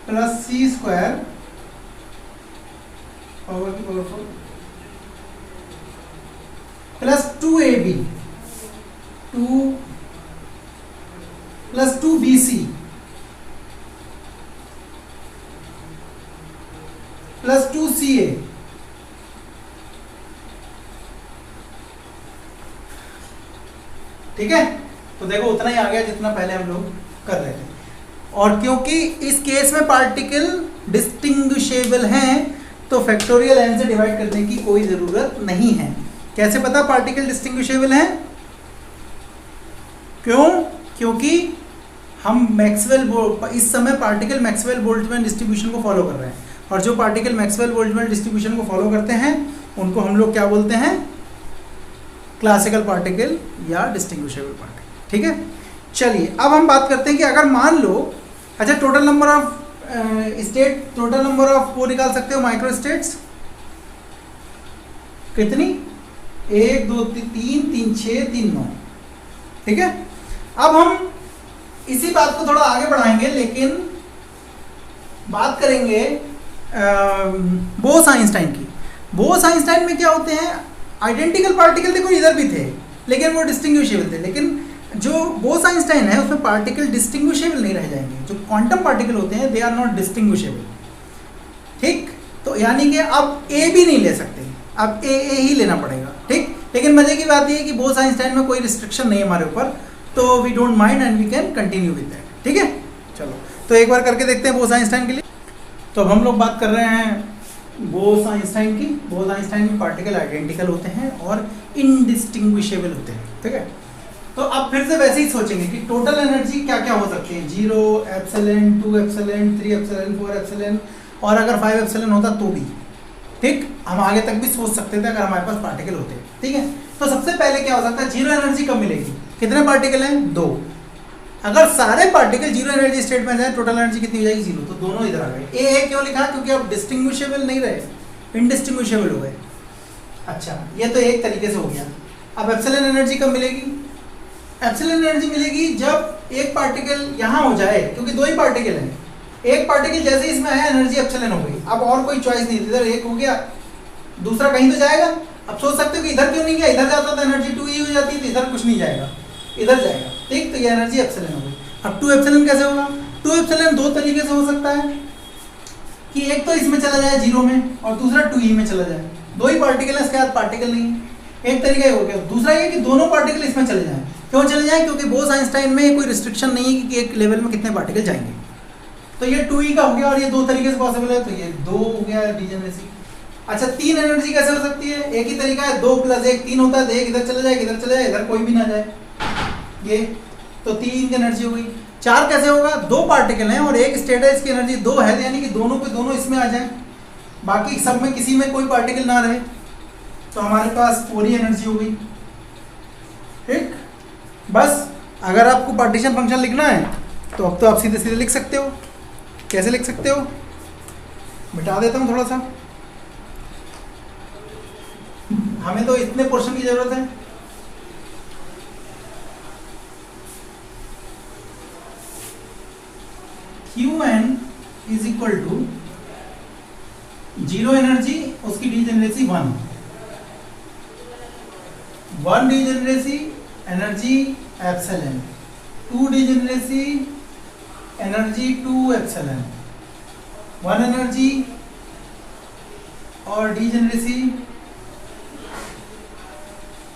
plus c square power की power 4 plus 2ab 2 plus 2bc plus 2ca। ठीक है, तो देखो उतना ही आ गया जितना पहले हम लोग कर रहे थे। और क्योंकि इस केस में पार्टिकल डिस्टिंग्विशेबल हैं तो फैक्टोरियल n से डिवाइड करने की कोई ज़रूरत नहीं है। कैसे पता पार्टिकल डिस्टिंग्विशेबल हैं, क्यों, क्योंकि हम मैक्सवेल इस समय पार्टिकल मैक्सवेल बोल्ट्जमैन डिस्ट्रीब्यूशन को फॉलो कर रहे हैं, और जो पार्टिकल मैक्सवेल बोल्ट्जमैन डिस्ट्रीब्यूशन को फॉलो करते हैं उनको हम लोग क्या बोलते हैं, क्लासिकल पार्टिकल या डिस्टिंग्विशेबल पार्टिकल। ठीक है, चलिए अब हम बात करते हैं कि अगर मान लो, अच्छा total number of state, total number of वो निकाल सकते हो माइक्रो स्टेट्स कितनी, 1 2 3 3 6 3 9। ठीक है, अब हम इसी बात को थोड़ा आगे बढ़ाएंगे, लेकिन बात करेंगे बोस-आइंस्टाइन की। बोस-आइंस्टाइन में क्या होते हैं, आइडेंटिकल पार्टिकल देखो इधर भी थे लेकिन वो डिस्टिंग्विशेबल थे, लेकिन जो बोस-आइंस्टाइन है उसमें पार्टिकल डिस्टिंग्विशेबल नहीं रह जाएंगे। जो क्वांटम पार्टिकल होते हैं दे आर नॉट डिस्टिंग्विशेबल। ठीक, तो यानी कि अब ए भी नहीं ले सकते, अब ए ही लेना पड़ेगा। ठीक, लेकिन मजे की बात ये है कि बोस-आइंस्टाइन में कोई रिस्ट्रिक्शन नहीं है हमारे ऊपर, तो we don't mind and we can continue with that. ठीक है, चलो तो एक बार करके देखते हैं बोस-आइंस्टाइन के लिए। तो अब हम लोग बात कर रहे हैं बोस-आइंस्टाइन की। बोस-आइंस्टाइन में पार्टिकल आइडेंटिकल होते हैं और इनडिस्टिंग्विशेबल होते हैं। ठीक है, तो अब फिर से वैसे ही सोचेंगे कि टोटल एनर्जी क्या क्या हो सकती है, 0 एप्सिलन 2 एप्सिलन 3 एप्सिलन 4 एप्सिलन, और अगर 5 एप्सिलन होता तो भी। ठीक, हम आगे तक भी सोच सकते थे अगर हमारे पास पार्टिकल होते। ठीक है, तो सबसे पहले क्या हो सकता है, 0 एनर्जी कब मिलेगी, कितने पार्टिकल हैं, 2। अगर सारे पार्टिकल 0 एनर्जी स्टेट में जाए टोटल एनर्जी कितनी हो जाएगी, 0। तो दोनों इधर आ गए। ए क्यों लिखा, क्योंकि अब डिस्टिंग्विशेबल नहीं रहे, इनडिस्टिंग्विशेबल हो गए। अच्छा, ये तो एक तरीके से हो गया। अब एप्सिलन एनर्जी कब मिलेगी, एप्सिलन एनर्जी मिलेगी जब एक पार्टिकल यहाँ हो जाए, क्योंकि 2 ही पार्टिकल हैं। एक पार्टिकल जैसे ही इसमें आया एनर्जी एप्सिलन हो गई, अब और कोई चॉइस नहीं, इधर एक हो गया, दूसरा कहीं तो जाएगा। अब सोच सकते हो कि इधर क्यों नहीं गया, इधर जाता तो एनर्जी 2 ही हो जाती, तो इधर कुछ नहीं जाएगा, इधर जाएगा। ठीक, तो ये एनर्जी एप्सिलन हो गई। अब 2 एप्सिलन कैसे होगा, 2 एप्सिलन 2 तरीके से हो सकता है कि एक तो इसमें चला जाए 0 में और दूसरा 2e में चला जाए। 2 ही पार्टिकल है, इसके बाद पार्टिकल नहीं है, एक तरीका हो गया। दूसरा ये कि दोनों पार्टिकल इसमें चले जाएं। क्यों चले जाएं, क्योंकि बोस-आइंस्टाइन में कोई रिस्ट्रिक्शन नहीं है कि एक लेवल में कितने पार्टिकल जाएंगे। तो ये 2e का हो गया, और ये दो तरीके से पॉसिबल है, तो ये 2 हो गया डीजेनरेसी। अच्छा, 3 एनर्जी कैसे हो सकती है? एक ही तरीका है, 2 + 1 3 होता है, तो एक इधर चला जाए, इधर चला जाए, इधर कोई भी ना जाए, ये तो 3 की एनर्जी हो गई। 4 कैसे होगा? 2 पार्टिकल हैं और एक स्टेट है, इसकी एनर्जी 2 है, यानी कि दोनों पे दोनों इसमें आ जाए, बाकी सब में किसी में कोई पार्टिकल ना रहे, तो हमारे पास 4 ही एनर्जी हो गई। ठीक, बस अगर आपको पार्टीशन फंक्शन लिखना है तो अब तो आप सीधे सीधे लिख सकते हो। कैसे लिख सकते हो? मिटा देता हूँ थोड़ा सा, हमें तो इतने पोर्शन की जरूरत है। Qn is equal to 0 energy, उसकी degeneracy 1 degeneracy energy epsilon, 2 degeneracy energy 2 epsilon, 1 energy और degeneracy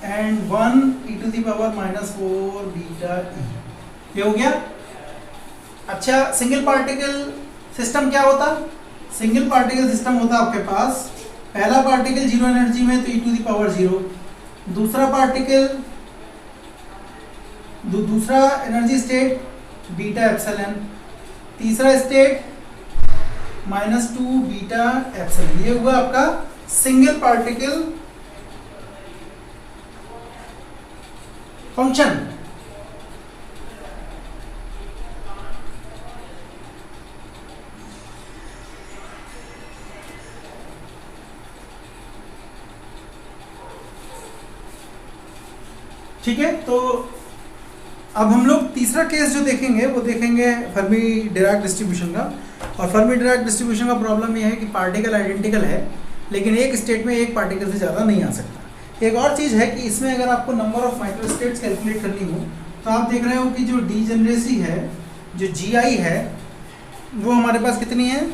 and 1 e⁻⁻⁴ beta e। ये हो गया। अच्छा, सिंगल पार्टिकल सिस्टम क्या होता? सिंगल पार्टिकल सिस्टम होता आपके पास, पहला पार्टिकल 0 एनर्जी में तो e⁻0, दूसरा पार्टिकल दूसरा एनर्जी स्टेट बीटा एप्सिलॉन, तीसरा स्टेट -2 बीटा एप्सिलॉन। ये हुआ आपका सिंगल पार्टिकल फंक्शन। ठीक है, तो अब हम लोग तीसरा केस जो देखेंगे वो देखेंगे फर्मी डिराक डिस्ट्रीब्यूशन का। और फर्मी डिराक डिस्ट्रीब्यूशन का प्रॉब्लम ये है कि पार्टिकल आइडेंटिकल है, लेकिन एक स्टेट में एक पार्टिकल से ज़्यादा नहीं आ सकता। एक और चीज़ है कि इसमें अगर आपको नंबर ऑफ माइक्रोस्टेट्स कैलकुलेट करनी हो तो आप देख रहे हो कि जो डीजेनरेसी है, जो GI है, वो हमारे पास कितनी है?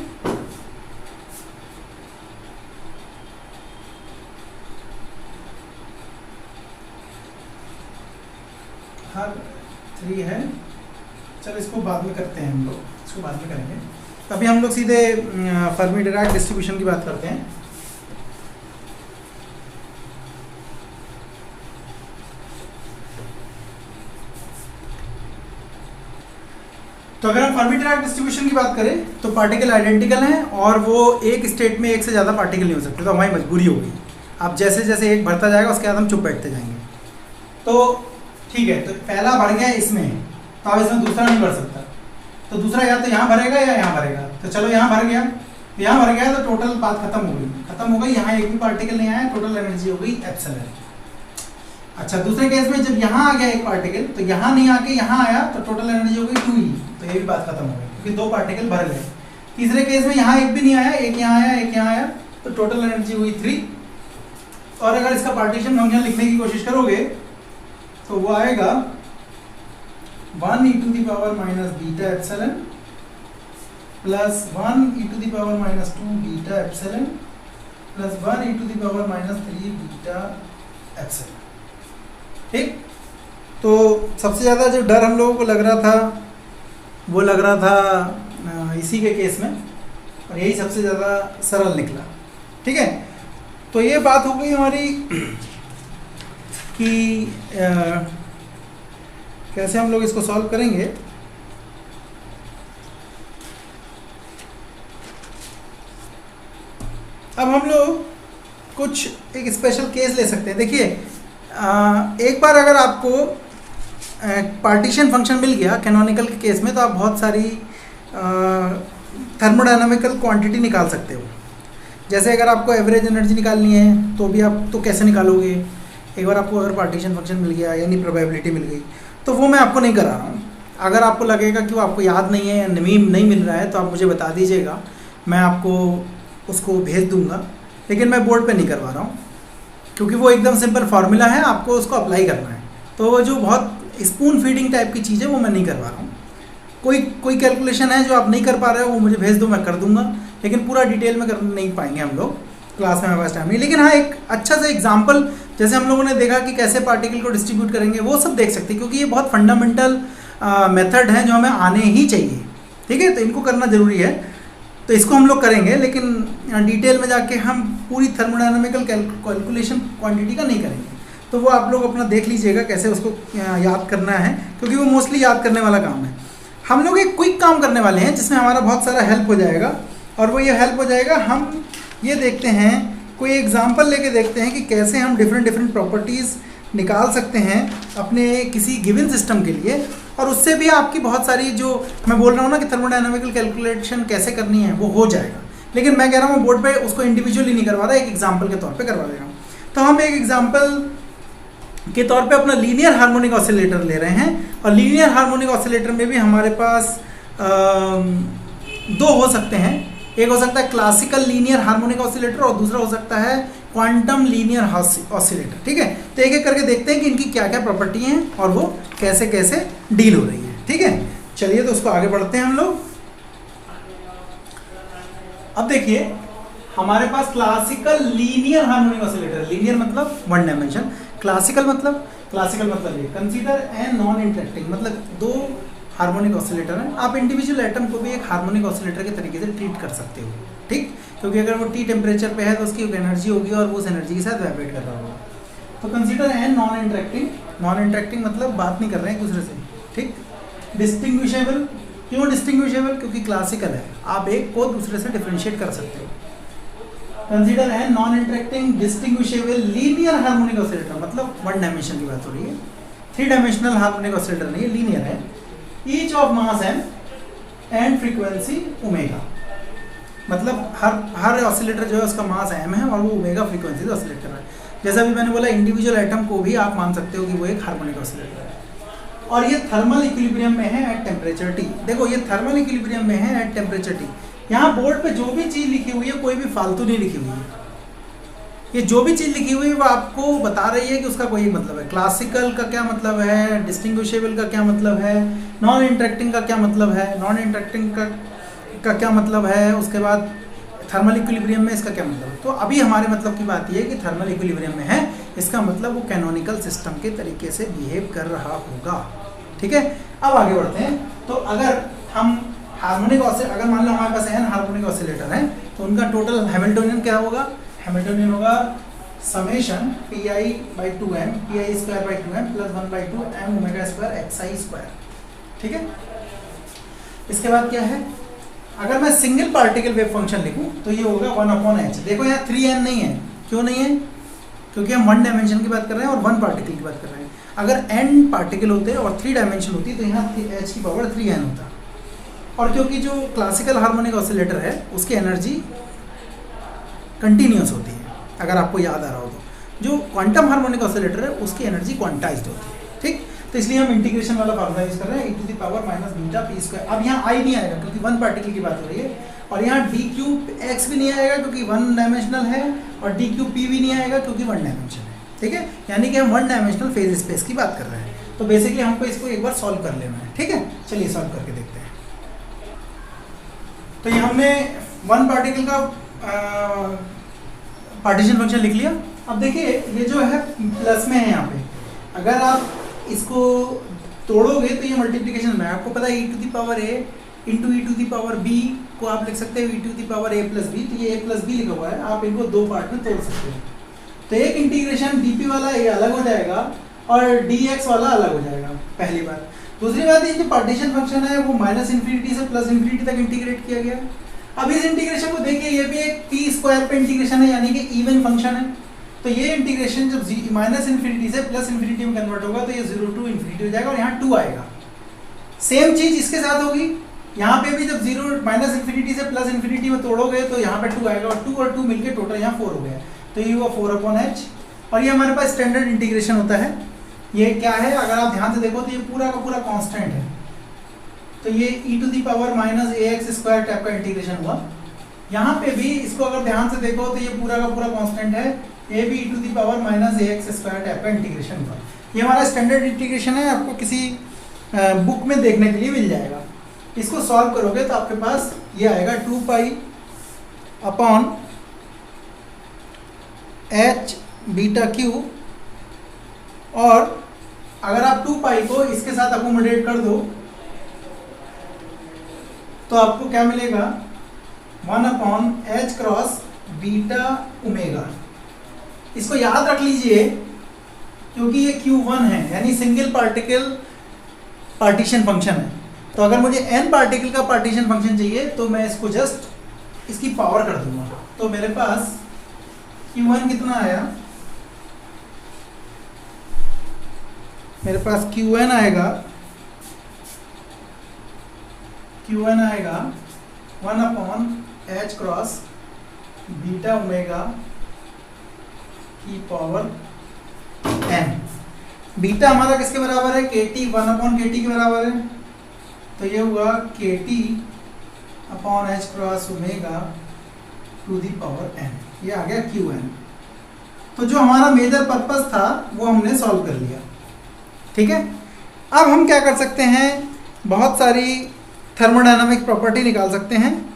हाँ, 3 है। चलो इसको बाद में करते हैं, हम लोग इसको बाद में करेंगे। अभी हम लोग सीधे फर्मी डिराक डिस्ट्रीब्यूशन की बात करते हैं। तो अगर हम फर्मी डिराक डिस्ट्रीब्यूशन की बात करें तो पार्टिकल आइडेंटिकल हैं और वो एक स्टेट में एक से ज़्यादा पार्टिकल नहीं हो सकते, तो हमारी मजबूरी होगी। अब जैसे जैसे एक बढ़ता जाएगा उसके बाद हम चुप बैठते जाएंगे। तो ठीक है, तो पहला भर गया इसमें, तो अब इसमें दूसरा नहीं भर सकता, तो दूसरा या तो यहाँ भरेगा या यहाँ भरेगा। तो चलो यहाँ भर गया, तो यहाँ भर गया तो टोटल बात खत्म हो गई, यहाँ एक भी पार्टिकल नहीं आया, टोटल एनर्जी हो गई एप्सिलॉन। अच्छा, दूसरे केस में जब यहाँ आ गया एक पार्टिकल, तो यहाँ नहीं आके यहाँ आया, तो टोटल एनर्जी हो गई 2e, तो ये भी बात खत्म हो गई क्योंकि 2 पार्टिकल भर गए। तीसरे केस में यहाँ एक भी नहीं आया, एक यहाँ आया, एक यहाँ आया, तो टोटल एनर्जी हुई 3। और अगर इसका पार्टीशन फंक्शन लिखने की कोशिश करोगे तो वो आएगा 1 e⁻⁻ beta epsilon plus 1 e⁻⁻2 beta epsilon plus 1 e⁻⁻3 beta epsilon. ठीक, तो सबसे ज़्यादा जो डर हम लोगों को लग रहा था वो लग रहा था इसी के केस में, और यही सबसे ज़्यादा सरल निकला। ठीक है, तो ये बात हो गई हमारी कि कैसे हम लोग इसको सॉल्व करेंगे। अब हम लोग कुछ एक स्पेशल केस ले सकते हैं। देखिए, एक बार अगर आपको पार्टीशन फंक्शन मिल गया कैनोनिकल के केस में, तो आप बहुत सारी थर्मोडायनामिकल क्वांटिटी निकाल सकते हो। जैसे अगर आपको एवरेज एनर्जी निकालनी है तो भी आप तो कैसे निकालोगे? एक बार आपको अगर पार्टीशन फंक्शन मिल गया यानी प्रोबेबिलिटी मिल गई, तो वो मैं आपको नहीं करा रहा हूँ। अगर आपको लगेगा कि वो आपको याद नहीं है या नहीं मिल रहा है तो आप मुझे बता दीजिएगा, मैं आपको उसको भेज दूँगा, लेकिन मैं बोर्ड पे नहीं करवा रहा हूँ क्योंकि वो एकदम सिंपल फार्मूला है, आपको उसको अप्लाई करना है। तो वो जो बहुत स्पून फीडिंग टाइप की चीज़ है वो मैं नहीं करवा रहा हूँ। कोई कैलकुलेशन है जो आप नहीं कर पा रहे हो वो मुझे भेज दो, मैं कर दूंगा, लेकिन पूरा डिटेल में कर नहीं पाएंगे हम लोग, क्लास में हमारे पास टाइम नहीं। लेकिन हाँ, एक अच्छा सा एग्जाम्पल जैसे हम लोगों ने देखा कि कैसे पार्टिकल को डिस्ट्रीब्यूट करेंगे वो सब देख सकते हैं, क्योंकि ये बहुत फंडामेंटल मेथड है जो हमें आने ही चाहिए। ठीक है, तो इनको करना ज़रूरी है। तो इसको हम लोग करेंगे, लेकिन डिटेल में जाके हम पूरी थर्मोडायनामिकल कैलकुलेशन क्वांटिटी का नहीं करेंगे। तो वो आप लोग अपना देख लीजिएगा कैसे उसको याद करना है, क्योंकि वो मोस्टली याद करने वाला काम है। हम लोग एक क्विक काम करने वाले हैं जिसमें हमारा बहुत सारा हेल्प हो जाएगा, और वो ये हेल्प हो जाएगा, हम ये देखते हैं, कोई एग्जांपल लेके देखते हैं कि कैसे हम डिफरेंट प्रॉपर्टीज़ निकाल सकते हैं अपने किसी गिवन सिस्टम के लिए, और उससे भी आपकी बहुत सारी जो मैं बोल रहा हूँ ना कि थर्मोडायनामिकल कैलकुलेशन कैसे करनी है वो हो जाएगा। लेकिन मैं कह रहा हूँ बोर्ड पे उसको इंडिविजुअली नहीं करवा रहा, एक एग्जाम्पल के तौर पे करवा दे रहा हूँ। तो हम एक एग्जाम्पल के तौर पे अपना लीनियर हार्मोनिक ऑसिलेटर ले रहे हैं, और लीनियर हार्मोनिक ऑसिलेटर में भी हमारे पास दो हो सकते हैं। एक हो सकता है क्लासिकल लीनियर हार्मोनिक ऑसिलेटर, और दूसरा हो सकता है क्वांटम लीनियर ऑसिलेटर। ठीक है, तो एक एक करके देखते हैं कि इनकी क्या क्या प्रॉपर्टी हैं और वो कैसे कैसे डील हो रही है। ठीक है, चलिए तो उसको आगे बढ़ते हैं हम लोग। अब देखिए हमारे पास classical linear harmonic oscillator, linear मतलब वन डायमेंशन, क्लासिकल मतलब ये कंसीडर एन नॉन इंटरेक्टिंग, मतलब दो हार्मोनिक ऑसिलेटर है। आप इंडिविजुअल एटम को भी एक हार्मोनिक ऑसिलेटर के तरीके से ट्रीट कर सकते हो, ठीक, क्योंकि अगर वो टी टेम्परेचर पे है तो उसकी एनर्जी होगी और वो उस एनर्जी के साथ वाइब्रेट कर रहा होगा। तो कंसीडर एन नॉन इंटरेक्टिंग मतलब बात नहीं कर रहे हैं एक दूसरे से, ठीक। डिस्टिंग्विशेबल, क्यों डिस्टिंग्विशेबल? क्योंकि क्लासिकल है, आप एक को दूसरे से डिफरेंशिएट कर सकते हो। Consider N non interacting distinguishable linear harmonic oscillator, मतलब वन डायमेंशन की बात हो रही है, थ्री डायमेंशनल हार्मोनिक ऑसिलेटर नहीं है, लीनियर है। Each of mass m and frequency omega, मतलब हर ऑसिलेटर जो है उसका मास m है और वो ओमेगा फ्रीक्वेंसी से ऑसिलेट कर रहा है। जैसा भी मैंने बोला, इंडिविजुअल एटम को भी आप मान सकते हो कि वो एक हार्मोनिक ऑसिलेटर है, और ये थर्मल इक्विलिब्रियम में है एट टेम्परेचर T। देखो ये थर्मल इक्विलिब्रियम में है एट टेम्परेचर T। यहाँ बोर्ड पे जो भी चीज़ लिखी हुई है कोई भी फालतू नहीं लिखी हुई है, ये जो भी चीज़ लिखी हुई है वो आपको बता रही है कि उसका कोई मतलब है। क्लासिकल का क्या मतलब है, डिस्टिंग्विशेबल का क्या मतलब है, नॉन इंटरेक्टिंग का क्या मतलब है, नॉन इंटरेक्टिंग का क्या मतलब है, उसके बाद थर्मल इक्विलिब्रियम में इसका क्या मतलब है। तो अभी हमारे मतलब की बात ये है कि थर्मल इक्विलिब्रियम में है, इसका मतलब वो कैनोनिकल सिस्टम के तरीके से बिहेव कर रहा होगा। ठीक है, अब आगे बढ़ते हैं। तो अगर हम हार्मोनिक ऑसिलेटर, अगर मान लो हमारे पास n हार्मोनिक ऑसिलेटर है तो उनका टोटल हैमिल्टोनियन क्या होगा? हैमिल्टोनियन होगा summation pi/2m pi² plus 1/2 m omega square xi²। ठीक है, इसके बाद क्या है, अगर मैं सिंगल पार्टिकल वेव फंक्शन लिखूं तो ये होगा 1/h। देखो यहाँ 3n नहीं है, क्यों नहीं है? क्योंकि हम वन डायमेंशन की बात कर रहे हैं और वन पार्टिकल की बात कर रहे हैं। अगर n पार्टिकल होते और 3 डायमेंशन होती तो यहाँ h की पावर 3n होता। और क्योंकि जो क्लासिकल हार्मोनिक ऑसिलेटर है उसकी एनर्जी कंटिन्यूस होती है, अगर आपको याद आ रहा हो तो। जो क्वांटम हार्मोनिक ऑसिलेटर है उसकी एनर्जी क्वांटाइज्ड होती है। ठीक, तो इसलिए हम इंटीग्रेशन वाला फार्मूला यूज कर रहे हैं, e⁻ βp²। अब यहाँ i नहीं आएगा क्योंकि वन पार्टिकल की बात हो रही है, और यहाँ d3x भी नहीं आएगा क्योंकि वन डायमेंशनल है, और d3p भी नहीं आएगा क्योंकि वन डायमेंशन है। ठीक है, यानी कि हम वन डायमेंशनल फेज स्पेस की बात कर रहे हैं। तो बेसिकली हमको इसको एक बार सॉल्व कर लेना है। ठीक है, चलिए सॉल्व करके देखते हैं। तो ये हमने वन पार्टिकल का पार्टीशन फंक्शन लिख लिया। अब देखिए ये जो है प्लस में है, यहाँ पे अगर आप इसको तोड़ोगे तो ये मल्टीप्लिकेशन में, आपको पता है e⁻a इंटू e⁻b को आप लिख सकते हो e⁻a+b। तो ये a+b लिखा हुआ है, आप इनको दो पार्ट में तोड़ सकते हो। तो एक इंटीग्रेशन dp वाला ये अलग हो जाएगा और dx वाला अलग हो जाएगा, पहली बात। दूसरी बात, ये जो पार्टीशन फंक्शन है वो -∞ से +∞ तक इंटीग्रेट किया गया। अब इस इंटीग्रेशन को देखिए, ये भी एक p² पे इंटीग्रेशन है, यानी कि इवन फंक्शन है। तो ये इंटीग्रेशन जब -∞ से +∞ में कन्वर्ट होगा तो ये 0 to ∞ हो जाएगा और यहाँ 2 आएगा। सेम चीज इसके साथ होगी, यहाँ पे भी जब -∞ से +∞ में तोड़ोगे तो यहाँ पे 2 आएगा, और 2 और 2 मिलके टोटल यहाँ 4 हो गया। तो ये हुआ 4/h, और ये हमारे पास स्टैंडर्ड इंटीग्रेशन होता है। ये क्या है, अगर आप ध्यान से देखो तो ये पूरा का पूरा कांस्टेंट है। तो ये e⁻−ax² टाइप का इंटीग्रेशन हुआ। यहाँ पे भी इसको अगर ध्यान से देखो तो ये पूरा का पूरा कांस्टेंट है, ये भी e⁻−ax² टाइप का इंटीग्रेशन हुआ। ये हमारा स्टैंडर्ड इंटीग्रेशन है, आपको किसी बुक में देखने के लिए मिल जाएगा। इसको सॉल्व करोगे तो आपके पास ये आएगा 2π/h⁻³ और अगर आप 2π को इसके साथ अकोमोडेट कर दो तो आपको क्या मिलेगा 1/h क्रॉस बीटा ओमेगा। इसको याद रख लीजिए क्योंकि ये Q1 है, यानी सिंगल पार्टिकल पार्टीशन फंक्शन है। तो अगर मुझे n पार्टिकल का पार्टीशन फंक्शन चाहिए तो मैं इसको जस्ट इसकी पावर कर दूंगा। तो मेरे पास Q1 कितना आया, मेरे पास Q1 आएगा 1/h क्रॉस बीटा ओमेगा की पावर n। बीटा हमारा किसके बराबर है, KT 1/KT के बराबर है। तो ये हुआ KT/h cross omega to the power n, ये आ गया Qn। तो जो हमारा मेजर पर्पस था वो हमने सॉल्व कर लिया। ठीक है, अब हम क्या कर सकते हैं, बहुत सारी थर्मोडायनामिक प्रॉपर्टी निकाल सकते हैं।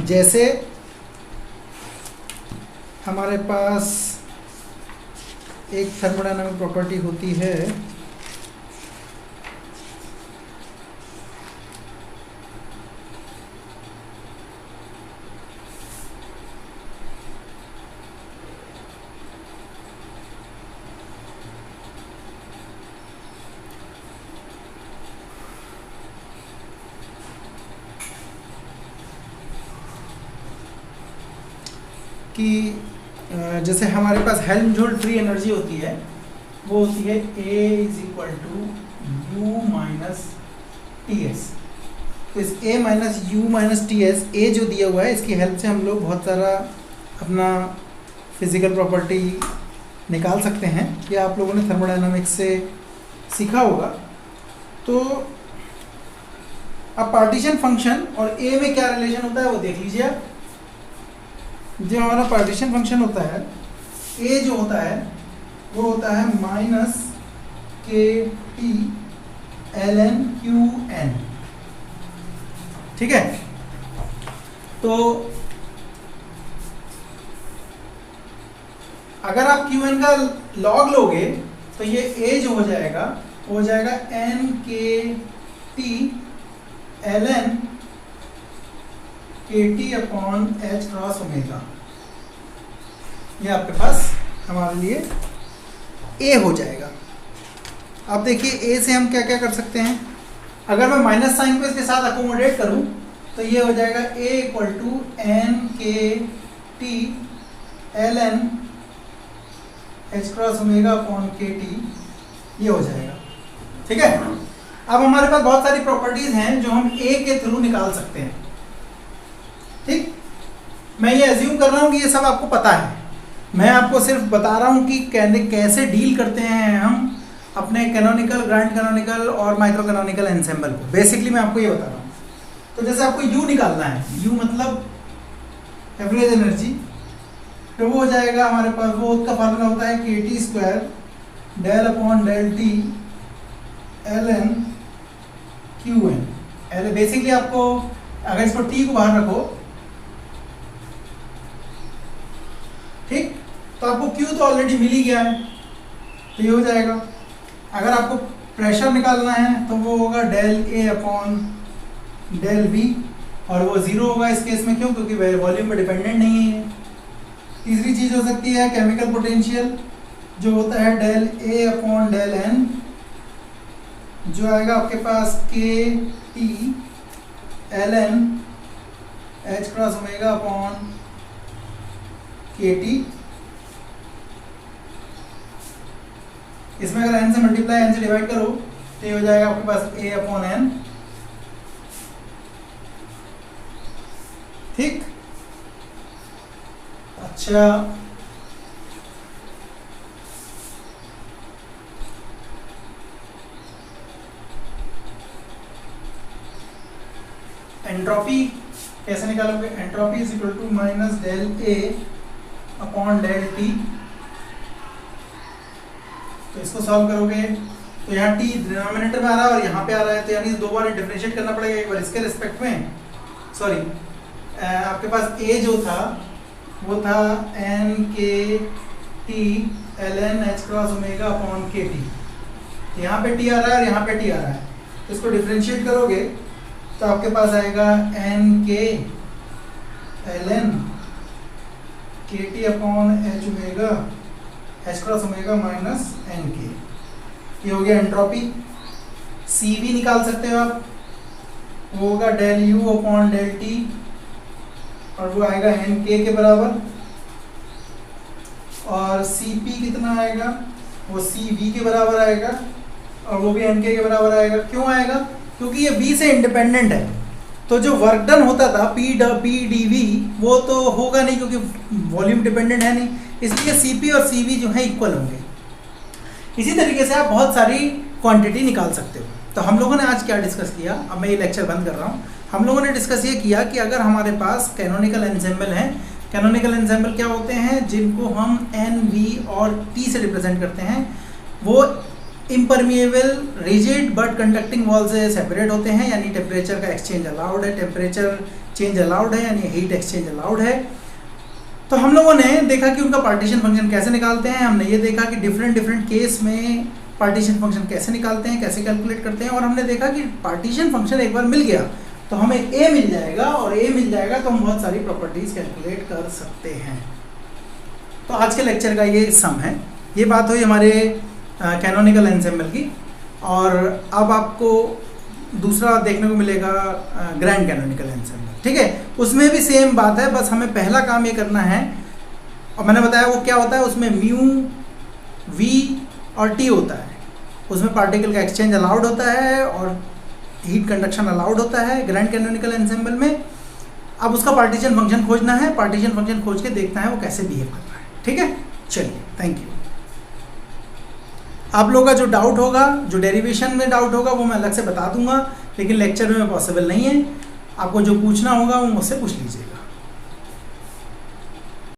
जैसे हमारे पास एक थर्मोडायनामिक प्रॉपर्टी होती है कि जैसे हमारे पास हेल्महोल्ट्ज फ्री एनर्जी होती है, वो होती है A = U - TS। तो इस A - U - TS, A जो दिया हुआ है, इसकी हेल्प से हम लोग बहुत सारा अपना फिजिकल प्रॉपर्टी निकाल सकते हैं। ये आप लोगों ने थर्मोडायनामिक्स से सीखा होगा। तो अब पार्टीशन फंक्शन और A में क्या रिलेशन होता है वो देख लीजिए आप। जो हमारा पार्टीशन फंक्शन होता है, A जो होता है वो होता है -KT ln Qn। ठीक है, तो अगर आप Qn का लॉग लोगे तो ये A जो हो जाएगा वो हो जाएगा NKT ln KT/h cross omega. ये आपके पास हमारे लिए A हो जाएगा। अब देखिए A से हम क्या क्या कर सकते हैं। अगर मैं माइनस साइन को इसके साथ अकोमोडेट करूं तो ये हो जाएगा A = NKT ln h cross omega upon KT, ये हो जाएगा। ठीक है, अब हमारे पास बहुत सारी प्रॉपर्टीज हैं जो हम A के थ्रू निकाल सकते हैं। ठीक, मैं ये एज्यूम कर रहा हूँ कि ये सब आपको पता है। मैं आपको सिर्फ बता रहा हूँ कि कैसे डील करते हैं हम अपने कैनोनिकल, ग्रांड कैनोनिकल और माइक्रो कैनोनिकल एंसेम्बल को। बेसिकली मैं आपको ये बता रहा हूँ। तो जैसे आपको U निकालना है, U मतलब एवरेज एनर्जी, तो वो हो जाएगा हमारे पास, वो उसका फार्मूला होता है KT² del/del T ln Qn। Basically आपको अगर इसको T को बाहर रखो, ठीक, तो आपको Q तो ऑलरेडी मिल ही गया है, तो ये हो जाएगा। अगर आपको प्रेशर निकालना है तो वो होगा del/A/del V, और वो 0 होगा इस केस में। क्यों? क्योंकि वॉल्यूम पे डिपेंडेंट नहीं है। तीसरी चीज हो सकती है केमिकल पोटेंशियल, जो होता है del/A/del N, जो आएगा आपके पास KT ln h cross omega upon KT। इसमें अगर n से मल्टीप्लाई, n से डिवाइड करो तो ये हो जाएगा आपके पास A/N। ठीक, अच्छा, एंट्रोपी कैसे निकालोगे? Entropy is equal to -del/A/del T। तो इसको सॉल्व करोगे तो यहाँ T डिनोमिनेटर में आ रहा है और यहाँ पे आ रहा है, तो यानी दो बार डिफरेंशिएट करना पड़ेगा। एक बार इसके रिस्पेक्ट में, सॉरी, आपके पास A जो था वो था NKT ln h cross omega upon KT। यहाँ पे T आ रहा है और यहाँ पे T आ रहा है, इसको डिफरेंशिएट करोगे तो आपके पास आएगा N K L N K T upon H omega H cross omega minus N K. ये हो गया एंट्रोपी। सी वी निकाल सकते हो आप, वो होगा del U upon del T और वो आएगा एन के बराबर। और सी पी कितना आएगा, वो सी वी के बराबर आएगा और वो भी एन के बराबर आएगा। क्यों आएगा? क्योंकि ये वी से इंडिपेंडेंट है, तो जो वर्क डन होता था पी डी वी वो तो होगा नहीं क्योंकि वॉल्यूम डिपेंडेंट है नहीं, इसलिए सी पी और सी वी जो है इक्वल होंगे। इसी तरीके से आप बहुत सारी क्वांटिटी निकाल सकते हो। तो हम लोगों ने आज क्या डिस्कस किया, अब मैं ये लेक्चर बंद कर रहा हूँ। हम लोगों ने डिस्कस ये किया कि अगर हमारे पास कैनोनिकल एंसेम्बल हैं, कैनोनिकल एंसेम्बल क्या होते हैं, जिनको हम एन वी और टी से रिप्रेजेंट करते हैं, वो impermeable rigid but conducting wall से सेपरेट होते हैं, यानी टेम्परेचर का एक्सचेंज अलाउड है, टेम्परेचर चेंज अलाउड है, यानी हीट एक्सचेंज अलाउड है। तो हम लोगों ने देखा कि उनका पार्टीशन फंक्शन कैसे निकालते हैं। हमने ये देखा कि डिफरेंट केस में पार्टीशन फंक्शन कैसे निकालते हैं, कैसे कैलकुलेट करते हैं। और हमने देखा कि पार्टीशन फंक्शन एक बार मिल गया तो हमें ए मिल जाएगा, और ए मिल जाएगा तो हम बहुत सारी प्रॉपर्टीज कैलकुलेट कर सकते हैं। तो आज के लेक्चर का ये सम है। ये बात हुई हमारे कैनोनिकल एंसेम्बल की। और अब आपको दूसरा देखने को मिलेगा ग्रैंड कैनोनिकल एंसेम्बल। ठीक है, उसमें भी सेम बात है, बस हमें पहला काम ये करना है, और मैंने बताया वो क्या होता है, उसमें म्यू वी और टी होता है। उसमें पार्टिकल का एक्सचेंज अलाउड होता है और हीट कंडक्शन अलाउड होता है ग्रैंड कैनोनिकल एंसेम्बल में। अब उसका पार्टीशन फंक्शन खोजना है, पार्टीशन फंक्शन खोज के देखना है वो कैसे बिहेव कर रहा है। ठीक है, चलिए, थैंक यू। आप लोगों का जो डाउट होगा, जो डेरिवेशन में डाउट होगा, वो मैं अलग से बता दूंगा, लेकिन लेक्चर में पॉसिबल नहीं है। आपको जो पूछना होगा वो मुझसे पूछ लीजिए।